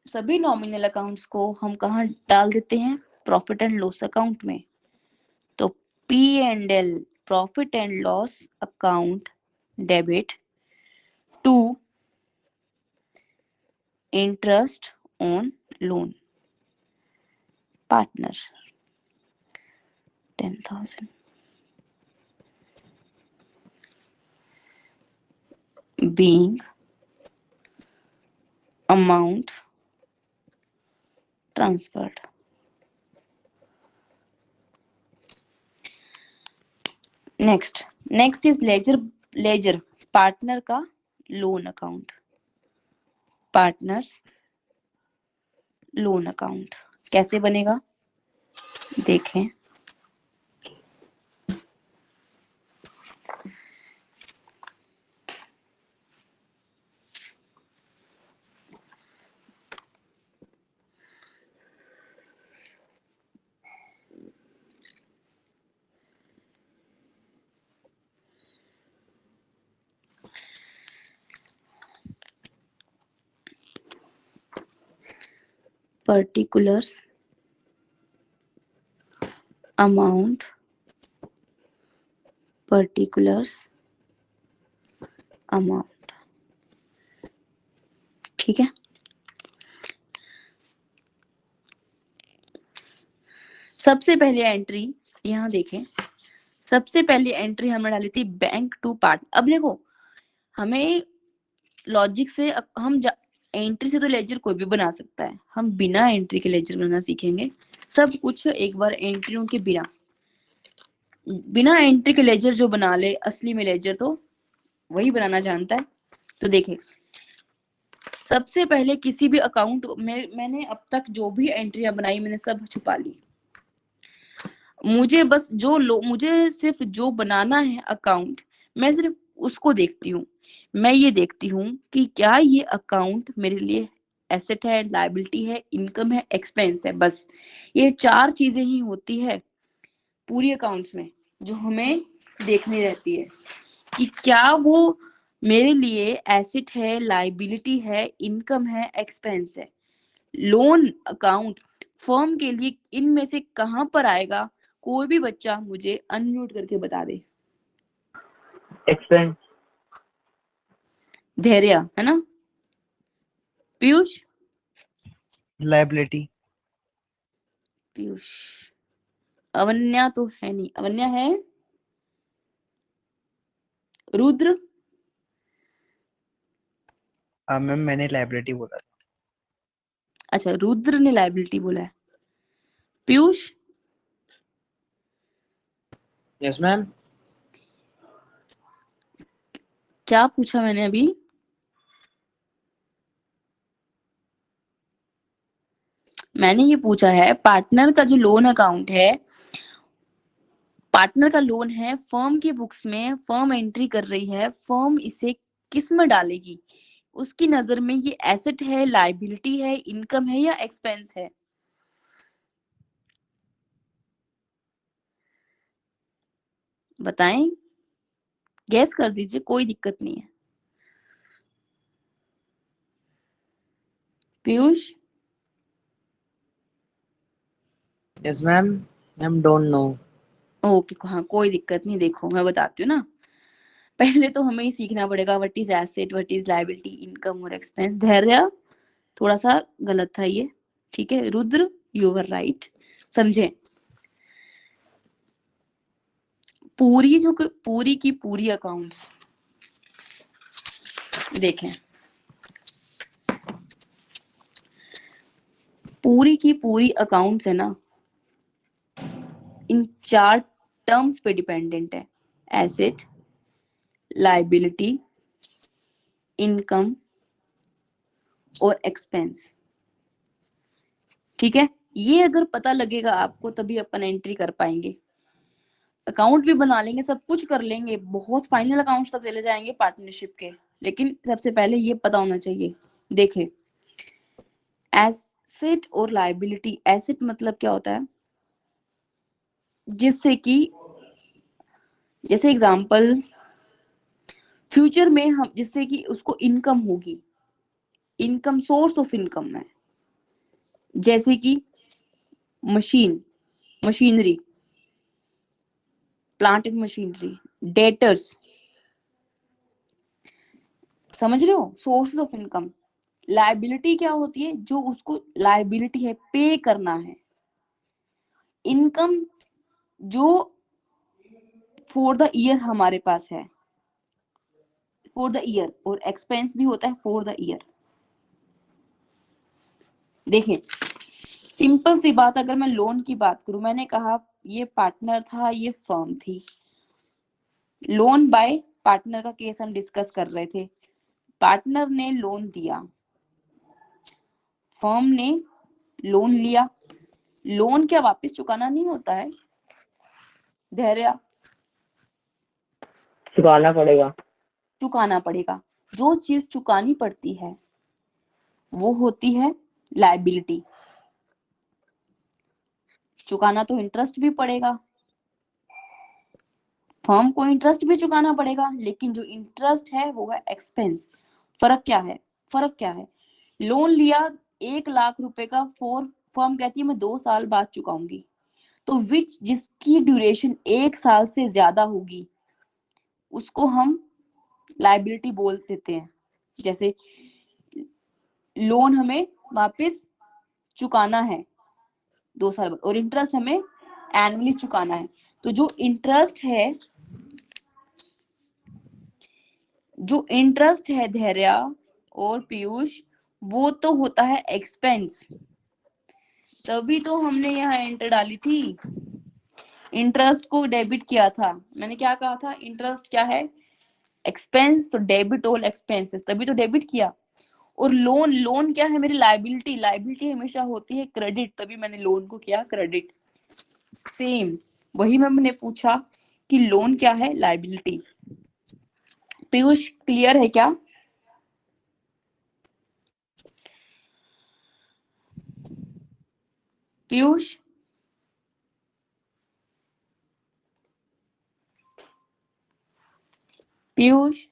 सभी नॉमिनल अकाउंट्स को हम कहाँ डाल देते हैं? प्रॉफिट एंड लॉस अकाउंट में। तो P and L profit and loss account debit to interest on loan partner 10,000 being amount transferred। Next is ledger partner का loan account, partners loan account कैसे बनेगा देखें। particulars amount particulars amount. ठीक है, सबसे पहले एंट्री यहाँ देखें, सबसे पहली एंट्री हमने डाली थी बैंक टू पार्ट। अब देखो हमें लॉजिक से हम एंट्री से तो लेजर कोई भी बना सकता है, हम बिना एंट्री के लेजर बनाना सीखेंगे। सब कुछ एक बार एंट्रियों के बिना, बिना एंट्री के लेजर जो बना ले असली में लेजर तो वही बनाना जानता है। तो देखें सबसे पहले किसी भी अकाउंट में मैंने अब तक जो भी एंट्रियां बनाई मैंने सब छुपा ली। मुझे बस मुझे सिर्फ जो बनाना है अकाउंट, मैं सिर्फ उसको देखती हूँ। मैं ये देखती हूँ कि क्या ये अकाउंट मेरे लिए एसेट है, लायबिलिटी है, इनकम है, एक्सपेंस है। बस ये 4 चीजें ही होती है पूरी अकाउंट्स में जो हमें देखनी रहती है कि क्या वो मेरे लिए एसेट है, लायबिलिटी है, इनकम है, एक्सपेंस है। लोन अकाउंट फर्म के लिए इनमें से कहां पर आएगा? कोई भी बच्चा मुझे अनम्यूट करके बता दे। एक्सपेंस। धैर्य है ना? पीयूष? लायबिलिटी। पीयूष। अवन्या तो है नहीं, अवन्या है? रुद्र? मैम मैंने लायबिलिटी बोला था। अच्छा रुद्र ने लायबिलिटी बोला है। पीयूष? Yes, ma'am. क्या पूछा मैंने अभी? मैंने ये पूछा है पार्टनर का जो लोन अकाउंट है, पार्टनर का लोन है फर्म की बुक्स में, फर्म एंट्री कर रही है, फर्म इसे किस में डालेगी? उसकी नजर में ये एसेट है, लायबिलिटी है, इनकम है या एक्सपेंस है? बताएं, गैस कर दीजिए, कोई दिक्कत नहीं है। Piyush? Yes, ma'am. Ma'am, don't know. Okay, हाँ कोई दिक्कत नहीं। देखो मैं बताती हूँ ना, पहले तो हमें ही सीखना पड़ेगा what is asset, what is liability, income और एक्सपेंस। धैर्य थोड़ा सा गलत था ये, ठीक है। रुद्र यू वर राइट, समझे? पूरी की पूरी अकाउंट्स देखें, पूरी की पूरी अकाउंट्स है ना, इन 4 टर्म्स पे डिपेंडेंट है। एसेट, लायबिलिटी, इनकम और एक्सपेंस। ठीक है, ये अगर पता लगेगा आपको तभी अपन एंट्री कर पाएंगे। अकाउंट भी बना लेंगे, सब कुछ कर लेंगे, बहुत फाइनल अकाउंट्स तक चले जाएंगे पार्टनरशिप के, लेकिन सबसे पहले ये पता होना चाहिए। देखें एसेट और लायबिलिटी। एसेट मतलब क्या होता है? जिससे कि जैसे एग्जांपल फ्यूचर में हम जिससे कि उसको इनकम होगी, इनकम सोर्स ऑफ इनकम है, जैसे कि machinery, plant and machinery, debtors. समझ रहे हो? Source of income. लायबिलिटी क्या होती है? जो उसको लायबिलिटी है, पे करना है। इनकम जो फॉर द ईयर हमारे पास है, फॉर द ईयर। और एक्सपेंस भी होता है फॉर द ईयर। देखें सिंपल सी बात, अगर मैं लोन की बात करूं, मैंने कहा ये पार्टनर था, ये फर्म थी। लोन बाय पार्टनर का केस हम डिस्कस कर रहे थे। पार्टनर ने लोन दिया, फर्म ने लोन लिया। लोन क्या वापस चुकाना नहीं होता है? धैर्य? चुकाना पड़ेगा। चुकाना पड़ेगा। जो चीज चुकानी पड़ती है वो होती है लायबिलिटी। चुकाना तो इंटरेस्ट भी पड़ेगा, फर्म को इंटरेस्ट भी चुकाना पड़ेगा, लेकिन जो इंटरेस्ट है वो है एक्सपेंस। फर्क क्या है? फर्क क्या है? लोन लिया 1 लाख रुपए का, फर्म कहती है मैं 2 साल बाद चुकाऊंगी, तो जिसकी ड्यूरेशन 1 साल से ज्यादा होगी उसको हम लाइबिलिटी बोल देते हैं। जैसे लोन हमें वापस चुकाना है 2 साल बाद और इंटरेस्ट हमें एनुअली चुकाना है। तो जो इंटरेस्ट है धैर्य और पीयूष, वो तो होता है एक्सपेंस। तभी तो हमने यहाँ एंटर डाली थी, इंटरेस्ट को डेबिट किया था। मैंने क्या कहा था, इंटरेस्ट क्या है, एक्सपेंस, तो डेबिट ऑल एक्सपेंसेस, तभी तो डेबिट किया। और लोन क्या है, मेरी लाइबिलिटी हमेशा होती है क्रेडिट, तभी मैंने लोन को किया क्रेडिट। सेम वही मैंने पूछा कि लोन क्या है, लाइबिलिटी। पीयूष क्लियर है क्या? पीयूष पीयूष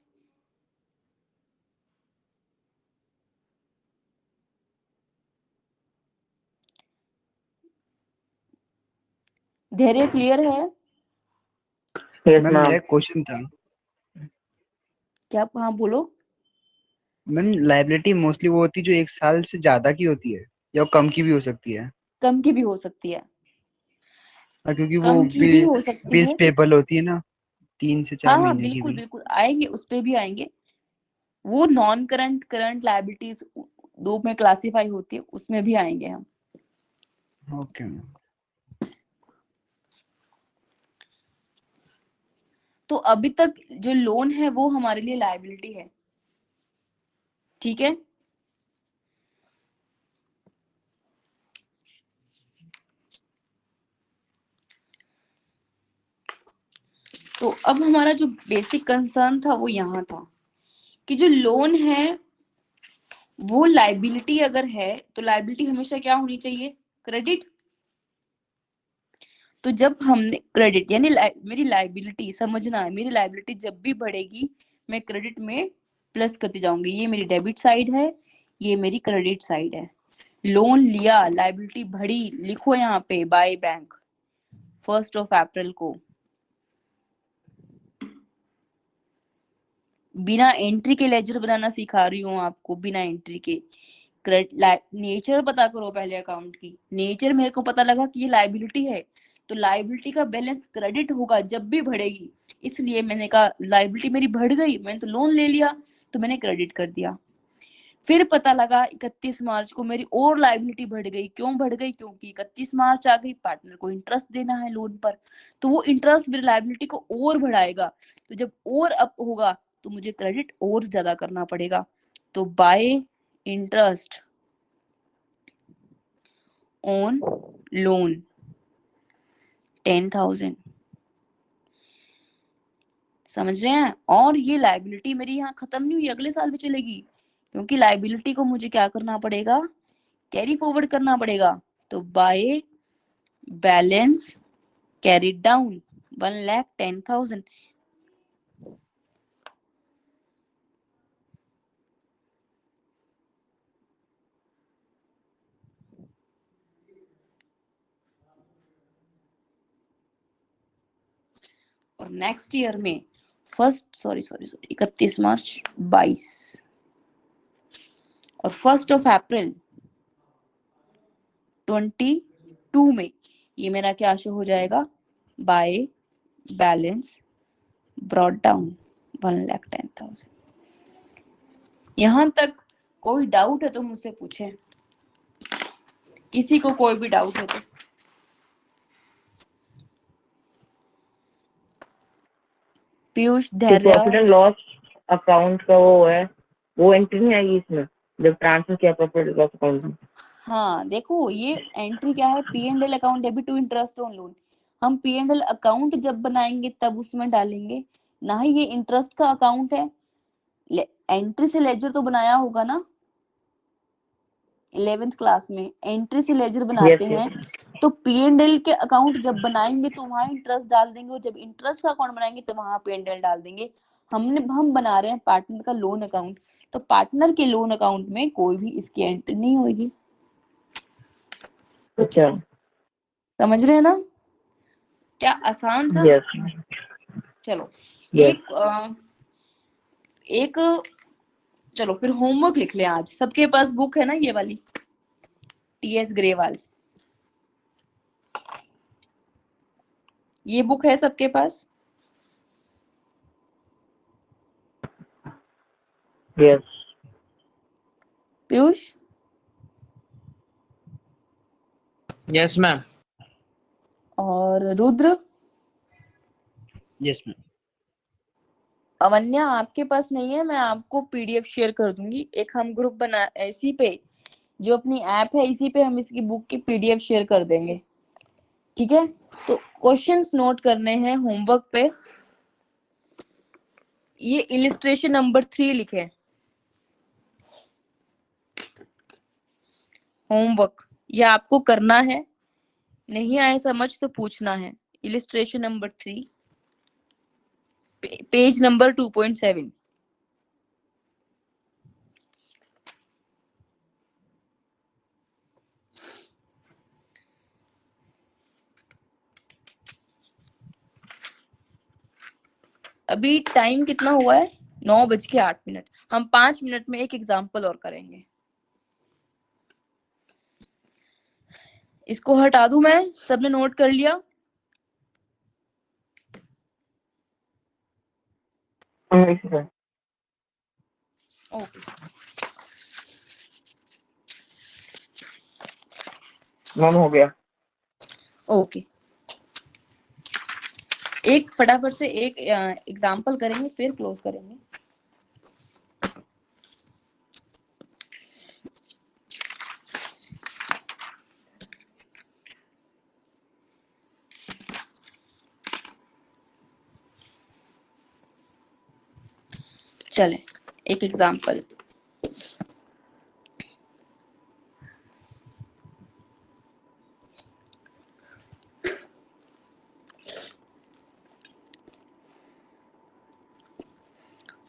धैर्य क्लियर है? Yes ma'am ma'am. मेरा क्वेश्चन था, क्या? हाँ बोलो। मैम लाइबिलिटी मोस्टली वो होती है जो 1 साल से ज्यादा की होती है या वो कम की भी हो सकती है? कम की भी हो सकती है, क्योंकि वो कम की भी हो सकती बिल्स है। पेबल होती है ना, 3 से 4 हाँ महीने की बिल्कुल भी। बिल्कुल आएंगे, उस पे भी आएंगे। वो नॉन करंट करंट लायबिलिटीज दो में क्लासिफाई होती है, उसमें भी आएंगे हम। Okay ma'am. तो अभी तक जो लोन है वो हमारे लिए लायबिलिटी है, ठीक है। तो अब हमारा जो बेसिक कंसर्न था वो यहाँ था कि जो लोन है वो लायबिलिटी अगर है तो लायबिलिटी हमेशा क्या होनी चाहिए, क्रेडिट। तो जब हमने क्रेडिट यानी मेरी लायबिलिटी, समझना है, मेरी लायबिलिटी जब भी बढ़ेगी मैं क्रेडिट में प्लस करती जाऊंगी। ये मेरी डेबिट साइड है, ये मेरी क्रेडिट साइड है। लोन लिया, लायबिलिटी बढ़ी, लिखो यहाँ पे बाय बैंक 1 अप्रैल को, बिना एंट्री के लेजर बनाना सिखा रही हूँ आपको, बिना एंट्री के। नेचर पता करो पहले अकाउंट की। नेचर मेरे को पता लगा कि ये लायबिलिटी है, तो लायबिलिटी का बैलेंस क्रेडिट होगा जब भी बढ़ेगी। इसलिए मैंने कहा लायबिलिटी मेरी बढ़ गई, मैंने तो लोन ले लिया तो मैंने क्रेडिट कर दिया। फिर पता लगा 31 मार्च को मेरी और लायबिलिटी बढ़ गई। क्यों बढ़ गई? क्योंकि 31 मार्च आ गई, पार्टनर को इंटरेस्ट देना है लोन पर, तो वो इंटरेस्ट मेरी लायबिलिटी को और बढ़ाएगा। तो जब और अप होगा तो मुझे क्रेडिट और ज्यादा करना पड़ेगा। तो बाय इंटरेस्ट ऑन लोन 10,000, समझ रहे हैं। और ये लायबिलिटी मेरी यहाँ खत्म नहीं हुई, अगले साल भी चलेगी, क्योंकि लायबिलिटी को मुझे क्या करना पड़ेगा, कैरी फॉरवर्ड करना पड़ेगा। तो बाय बैलेंस कैरिड डाउन 1,10,000। और नेक्स्ट ईयर में 31 मार्च 22 और 1 अप्रैल 22 में ये मेरा क्या शो हो जाएगा, बाय बैलेंस ब्रॉट डाउन 1,10,000। यहां तक कोई डाउट है तो मुझसे पूछे, किसी को कोई भी डाउट है तो। पीयूष, तो धैर्य, प्रॉफिट एंड लॉस अकाउंट का वो है, वो एंट्री नहीं आएगी इसमें जब ट्रांसफर किया प्रॉफिट एंड लॉस अकाउंट में? हाँ देखो ये एंट्री क्या है, P&L account debit to interest on loan. हम P&L अकाउंट जब बनाएंगे तब उसमें डालेंगे, ना ही ये इंटरेस्ट का अकाउंट है। एंट्री से लेजर तो बनाया होगा ना, 11th क्लास में एंट्री से लेजर बनाते यस हैं। यस। तो P&L के अकाउंट जब बनाएंगे तो वहां इंटरेस्ट डाल देंगे, और जब इंटरेस्ट का अकाउंट बनाएंगे तो वहां P&L डाल देंगे। हम बना रहे हैं पार्टनर का लोन अकाउंट, तो पार्टनर के लोन अकाउंट में कोई भी इसकी एंट्री नहीं होगी। अच्छा। समझ रहे हैं ना? क्या आसान था? यस। चलो Yes. एक चलो फिर होमवर्क लिख ले आज। सबके पास बुक है ना ये वाली टीएस ग्रेवाल, ये बुक है सबके पास? Yes. पीयूष? Yes, ma'am. और रुद्र? Yes ma'am. अवन्या आपके पास नहीं है, मैं आपको पीडीएफ शेयर कर दूंगी। एक हम ग्रुप बना इसी पे, जो अपनी ऐप है इसी पे हम इसकी बुक की पीडीएफ शेयर कर देंगे, ठीक है? तो क्वेश्चंस नोट करने हैं होमवर्क पे। ये इलिस्ट्रेशन नंबर 3 लिखे, होमवर्क ये आपको करना है, नहीं आए समझ तो पूछना है। Illustration number 3 page number 2.7। अभी टाइम कितना हुआ है? 9:08। हम 5 मिनट में एक एग्जाम्पल और करेंगे। इसको हटा दूं मैं? सबने नोट कर लिया? Sir. ओके मैम हो गया। ओके, एक फटाफट से एक एग्जाम्पल करेंगे फिर क्लोज करेंगे। चले एक एग्जाम्पल।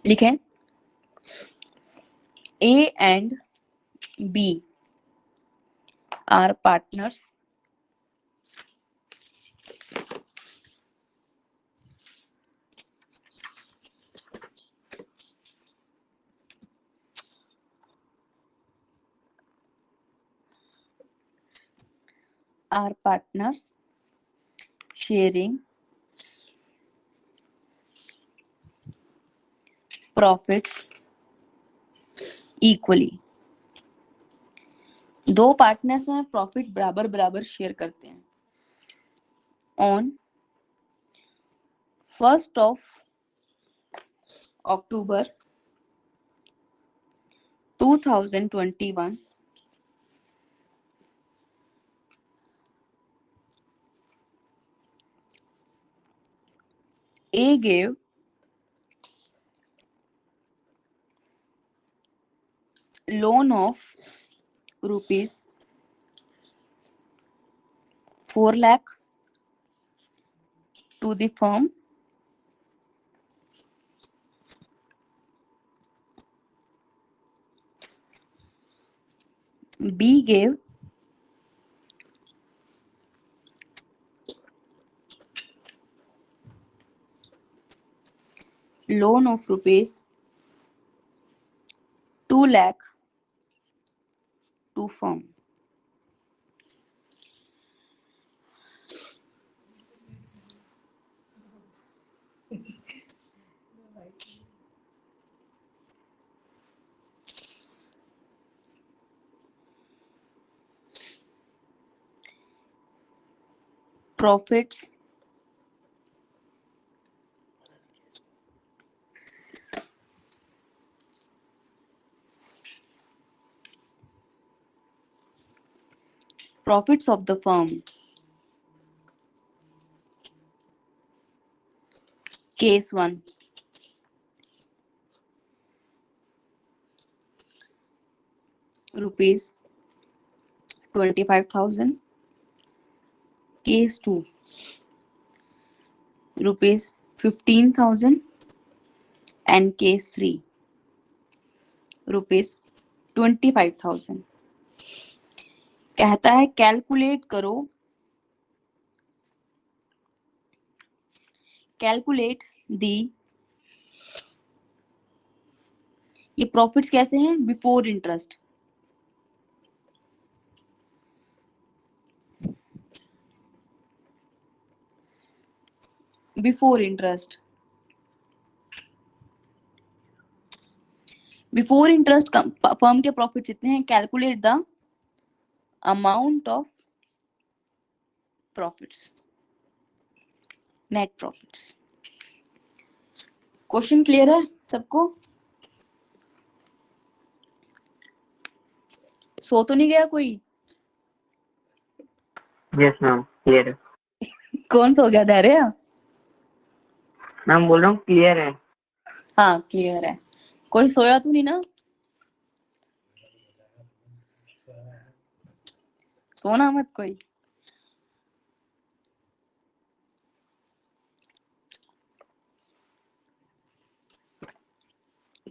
लिखें, A and B are partners. Are partners sharing profits equally. दो पार्टनर्स हैं, प्रॉफिट बराबर बराबर शेयर करते हैं। On 1st of October 2021, A gave loan of rupees 4 lakh to the firm. B gave loan of rupees 2 lakh to firm. Profits of the firm. Case 1. Rupees 25,000. Case 2. Rupees 15,000. And case 3. Rupees 25,000. कहता है calculate करो calculate the, ये profits कैसे हैं, before interest. Before interest, before interest firm के profits इतने हैं, calculate the amount of profits, net profits. Question clear है सबको? सो तो नहीं गया कोई? यस मैम क्लियर है। कौन सो गया? धैर्य? मैम बोल रहा हूँ क्लियर है। हाँ क्लियर है। कोई सोया तो नहीं ना? सोना मत कोई।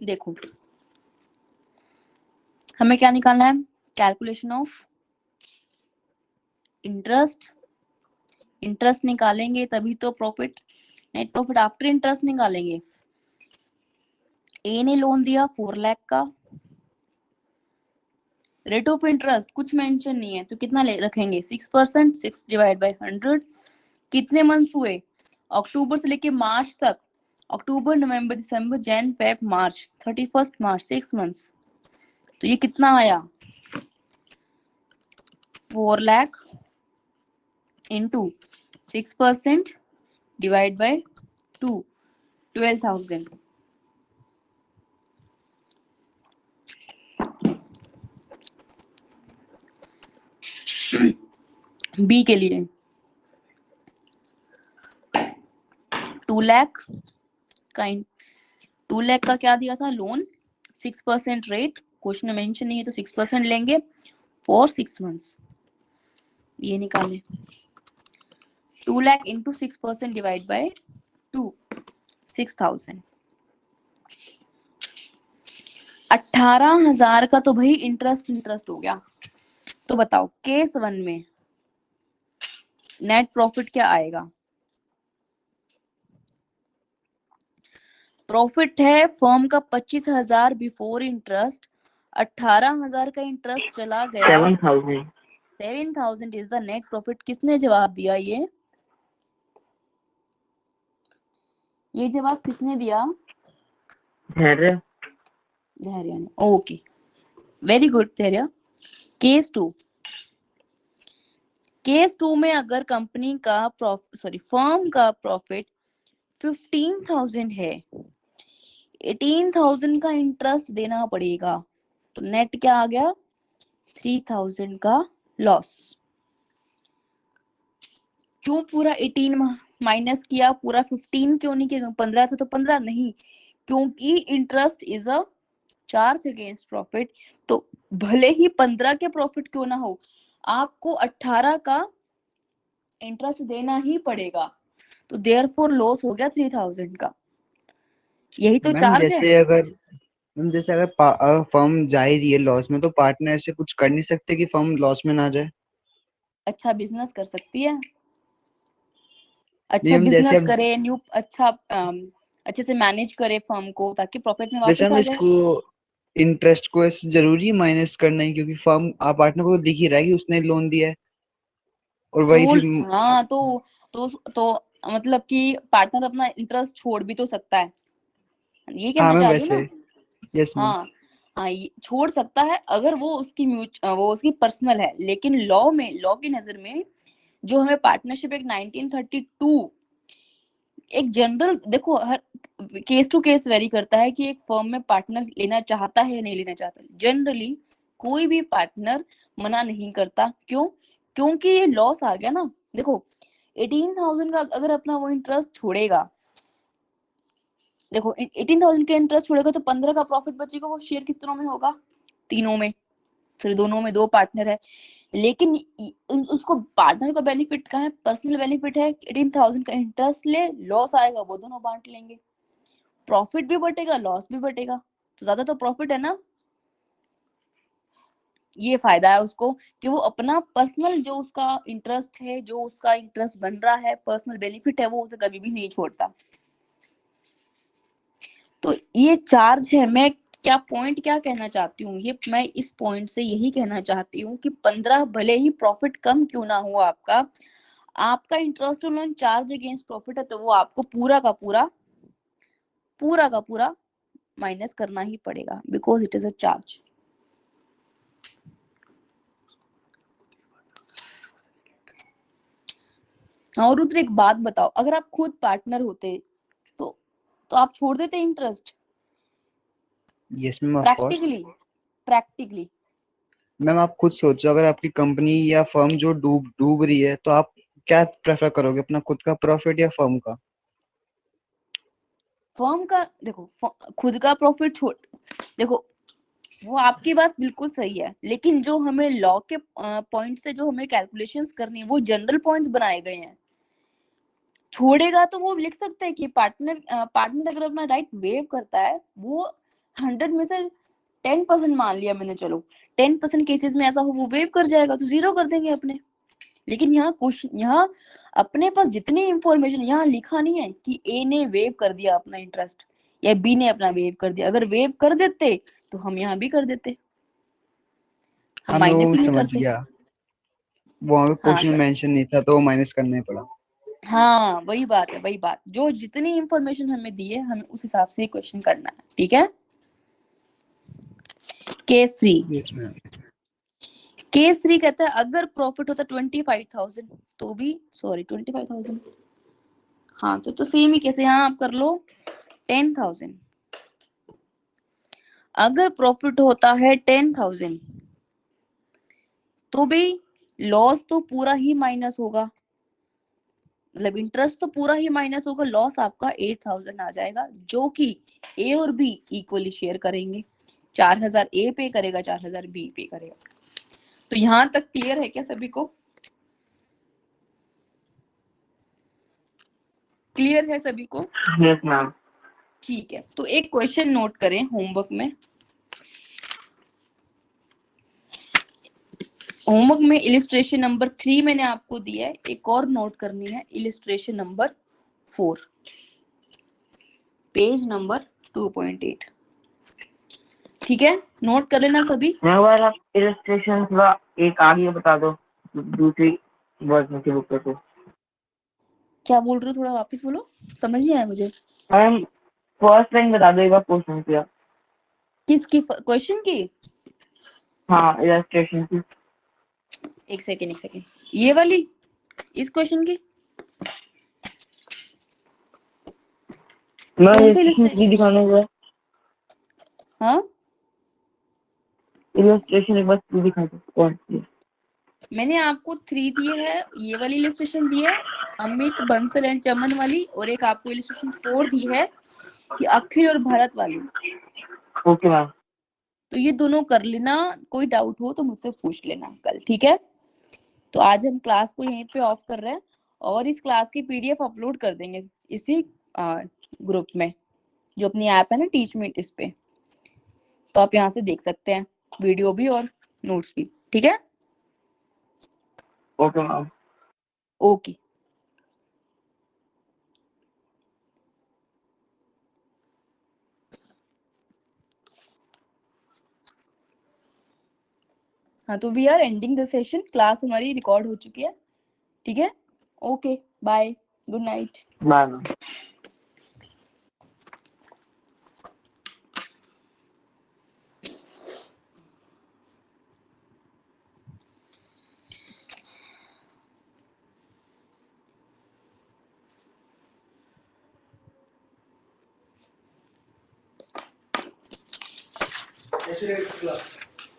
देखो हमें क्या निकालना है, कैलकुलेशन ऑफ इंटरेस्ट। इंटरेस्ट निकालेंगे तभी तो profit, net profit after interest निकालेंगे। ए ने लोन दिया 4 लाख का, रेट ऑफ इंटरेस्ट कुछ मेंशन नहीं है तो कितना ले रखेंगे, 6%, 6 डिवाइड बाय 100। कितने मंथ्स हुए, अक्टूबर से लेके मार्च तक, अक्टूबर नवंबर दिसंबर Jan Feb March, 31 March, 6 months. तो ये कितना आया, 4 lakh into 6% divide by 2, 12,000। B के लिए 2 लाख का 2 लाख का क्या दिया था लोन, 6% रेट, क्वेश्चन में मेंशन नहीं है तो 6% लेंगे फॉर 6 मंथ्स। ये निकालें 2 लाख इंटू 6% डिवाइड बाय 2, 6,000। 18,000 का तो भाई इंटरेस्ट हो गया। तो बताओ केस 1 में नेट प्रॉफिट क्या आएगा, प्रॉफिट है फर्म का 25,000 बिफोर इंटरेस्ट, 18,000 का इंटरेस्ट चला गया, 7,000। 7,000 इज द नेट प्रॉफिट। किसने जवाब दिया ये जवाब किसने दिया, धैर्य। धैर्य ने। ओके वेरी गुड धैर्य। केस 2, केस 2 में अगर कंपनी का फर्म का प्रॉफिट 15,000 है, 18,000 का इंटरेस्ट देना पड़ेगा, तो नेट क्या आ गया, 3,000 का लॉस। क्यों पूरा 18 माइनस किया, पूरा 15 क्यों नहीं किया, 15 था तो 15 नहीं, क्योंकि interest is a charge against profit. तो भले ही 15 के प्रॉफिट क्यों ना हो, आपको 18 का इंटरेस्ट देना ही पड़ेगा। तो देयरफॉर लॉस हो गया 3,000 का। यही तो मैम चार्ज है। जैसे अगर फर्म जा ही रही है लॉस में, तो पार्टनर ऐसे कुछ कर नहीं सकते कि फर्म लॉस में ना जाए। अच्छा बिजनेस कर सकती है, नहीं अच्छा हम जैसे बिजनेस अब करे, न्यू अच्छा अच्छे से मैनेज करे फर्म को ताकि प्रॉफिट में जैसे वापस हम आ जाए। इसको इंटरेस्ट को ऐसे जरूरी माइनस करना है, क्योंकि फर्म आप पार्टनर को दिख ही रहा है कि उसने लोन दिया है और वही तो फिर। हाँ तो मतलब कि पार्टनर अपना इंटरेस्ट छोड़ भी तो सकता है, ये हाँ कहना मैम चाह रही हूँ वैसे। ना। Yes ma'am. हाँ हाँ ये छोड़ सकता है अगर वो उसकी वो उसकी पर्सनल है, लेकिन लॉ की नजर में जो हमें पार्टनरशिप एक 1932 एक जनरल, देखो हर केस टू केस वेरी करता है कि एक फर्म में पार्टनर लेना चाहता है या नहीं लेना चाहता। जनरली कोई भी पार्टनर मना नहीं करता। क्यों? क्योंकि ये लॉस आ गया ना। देखो 18,000 का अगर अपना वो इंटरेस्ट छोड़ेगा, देखो 18,000 का इंटरेस्ट छोड़ेगा तो 15 का प्रॉफिट बचेगा। वो शेयर कितनों में होगा, तीनों में, फिर दोनों में, दो पार्टनर है। लेकिन उसको पार्टनर का बेनिफिट कहाँ है, पर्सनल बेनिफिट है। 18,000 का इंटरेस्ट ले, लॉस आएगा वो दोनों बांट लेंगे, प्रॉफिट भी बटेगा लॉस भी बटेगा, तो ज्यादा तो प्रॉफिट है ना। ये फायदा है उसको कि वो अपना पर्सनल जो उसका इंटरेस्ट है, जो उसका इंटरेस्ट बन रहा है, पर्सनल बेनिफिट है, वो उसे कभी भी नहीं छोड़ता। तो ये चार्ज है। मैं क्या कहना चाहती हूँ, ये मैं इस पॉइंट से यही कहना चाहती हूँ कि 15 भले ही प्रॉफिट कम क्यों ना हो आपका, आपका interest on charge against profit है, तो वो आपको पूरा का पूरा माइनस करना ही पड़ेगा, because it is a charge. और रुद्र एक बात बताओ, अगर आप खुद पार्टनर होते तो आप छोड़ देते interest? Yes ma'am, of course. Practically ma'am आप खुद सोचो, अगर आपकी कंपनी या फर्म जो डूब डूब रही है, तो आप क्या प्रेफर करोगे, अपना खुद का प्रॉफिट या फर्म का? फर्म का देखो, खुद का प्रॉफिट छोड़, देखो वो आपकी बात बिल्कुल सही है, लेकिन जो हमें लॉ के पॉइंट से जो हमें कैलकुलेशंस करनी है, वो जनरल पॉइंट्स बनाए गए हैं। छोड़ेगा तो वो लिख सकता है कि पार्टनर अगर अपना राइट वेव करता है, वो 100 में से 10% मान लिया मैंने, चलो 10% केसेस में ऐसा हो वो वेव कर जाएगा, तो 0 कर देंगे अपने। लेकिन यहाँ अपने पास जितनी इंफॉर्मेशन यहाँ लिखा नहीं है कि ए ने वेव कर दिया अपना इंटरेस्ट या बी ने अपना वेव कर दिया। अगर वेव कर देते तो हम यहाँ भी कर देते, हम हाँ मैं माइनस वो ही नहीं समझ करते। गया, वहाँ पे हाँ क्वेश्चन में सर, मेंशन नहीं था तो वो माइनस करना ही पड़ा। हाँ वही बात है, वही बात, जो जितनी इंफॉर्मेशन हमें दी है हमें उस हिसाब से क्वेश्चन करना है, ठीक है। Case 3 yes ma'am. केस 3 कहता है अगर प्रॉफिट होता 25,000 तो भी, सॉरी 25,000, हाँ तो सेम ही कैसे, यहाँ आप कर लो 10,000। अगर प्रॉफिट होता है 10,000 तो भी लॉस तो पूरा ही माइनस होगा, मतलब इंटरेस्ट तो पूरा ही माइनस होगा, लॉस आपका 8,000 आ जाएगा, जो कि ए और बी इक्वली शेयर करेंगे। 4,000 ए पे करेगा, 4,000 बी पे करेगा। तो यहाँ तक क्लियर है क्या सभी को? क्लियर है सभी को? Yes ma'am. ठीक है, तो एक क्वेश्चन नोट करें होमवर्क में। होमवर्क में इलिस्ट्रेशन नंबर 3 मैंने आपको दिया है, एक और नोट करनी है, इलिस्ट्रेशन नंबर 4, पेज नंबर 2.8। ठीक है, नोट कर लेना सभी। मैं बार आप इलस्ट्रेशन थोड़ा एक आगे बता दो, दूसरी वर्जन की बुक पे तो। क्या बोल रहे हो, थोड़ा वापस बोलो, समझ नहीं आया मुझे। मैम फर्स्ट लाइन बता दो एक बार क्वेश्चन किया। किसकी क्वेश्चन की? हाँ इलस्ट्रेशन की। एक सेकेंड, ये वाली, इस क्वेश्चन की मैं कौन सा इलस्ट्रेशन की इलिस्ट्रेशन? दिखाने हुआ, हाँ इलस्ट्रेशन एक बार की दिखा दो कौन सी। मैंने आपको 3 दिए है, ये वाली इलिस्ट्रेशन दी है अमित बंसल एंड चमन वाली, और एक आपको इलिस्ट्रेशन 4 दी है कि अखिल और भरत वाली। Okay ma'am. तो ये दोनों कर लेना, कोई डाउट हो तो मुझसे पूछ लेना कल, ठीक है। तो आज हम क्लास को यहीं पे ऑफ कर रहे हैं, और इस क्लास की पीडीएफ अपलोड कर देंगे इसी ग्रुप में, जो अपनी ऐप है ना टीच मीट, इस पे। तो आप यहाँ से देख सकते हैं वीडियो भी और नोट्स भी, ठीक है। Okay ma'am. ओके। हाँ तो we are ending the session, class हमारी रिकॉर्ड हो चुकी है, ठीक है। Okay, bye, good night. Bye ma'am.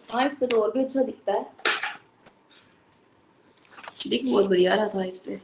हाँ इस पे तो और भी अच्छा दिखता है, देख बहुत बढ़िया रहा था इस पे।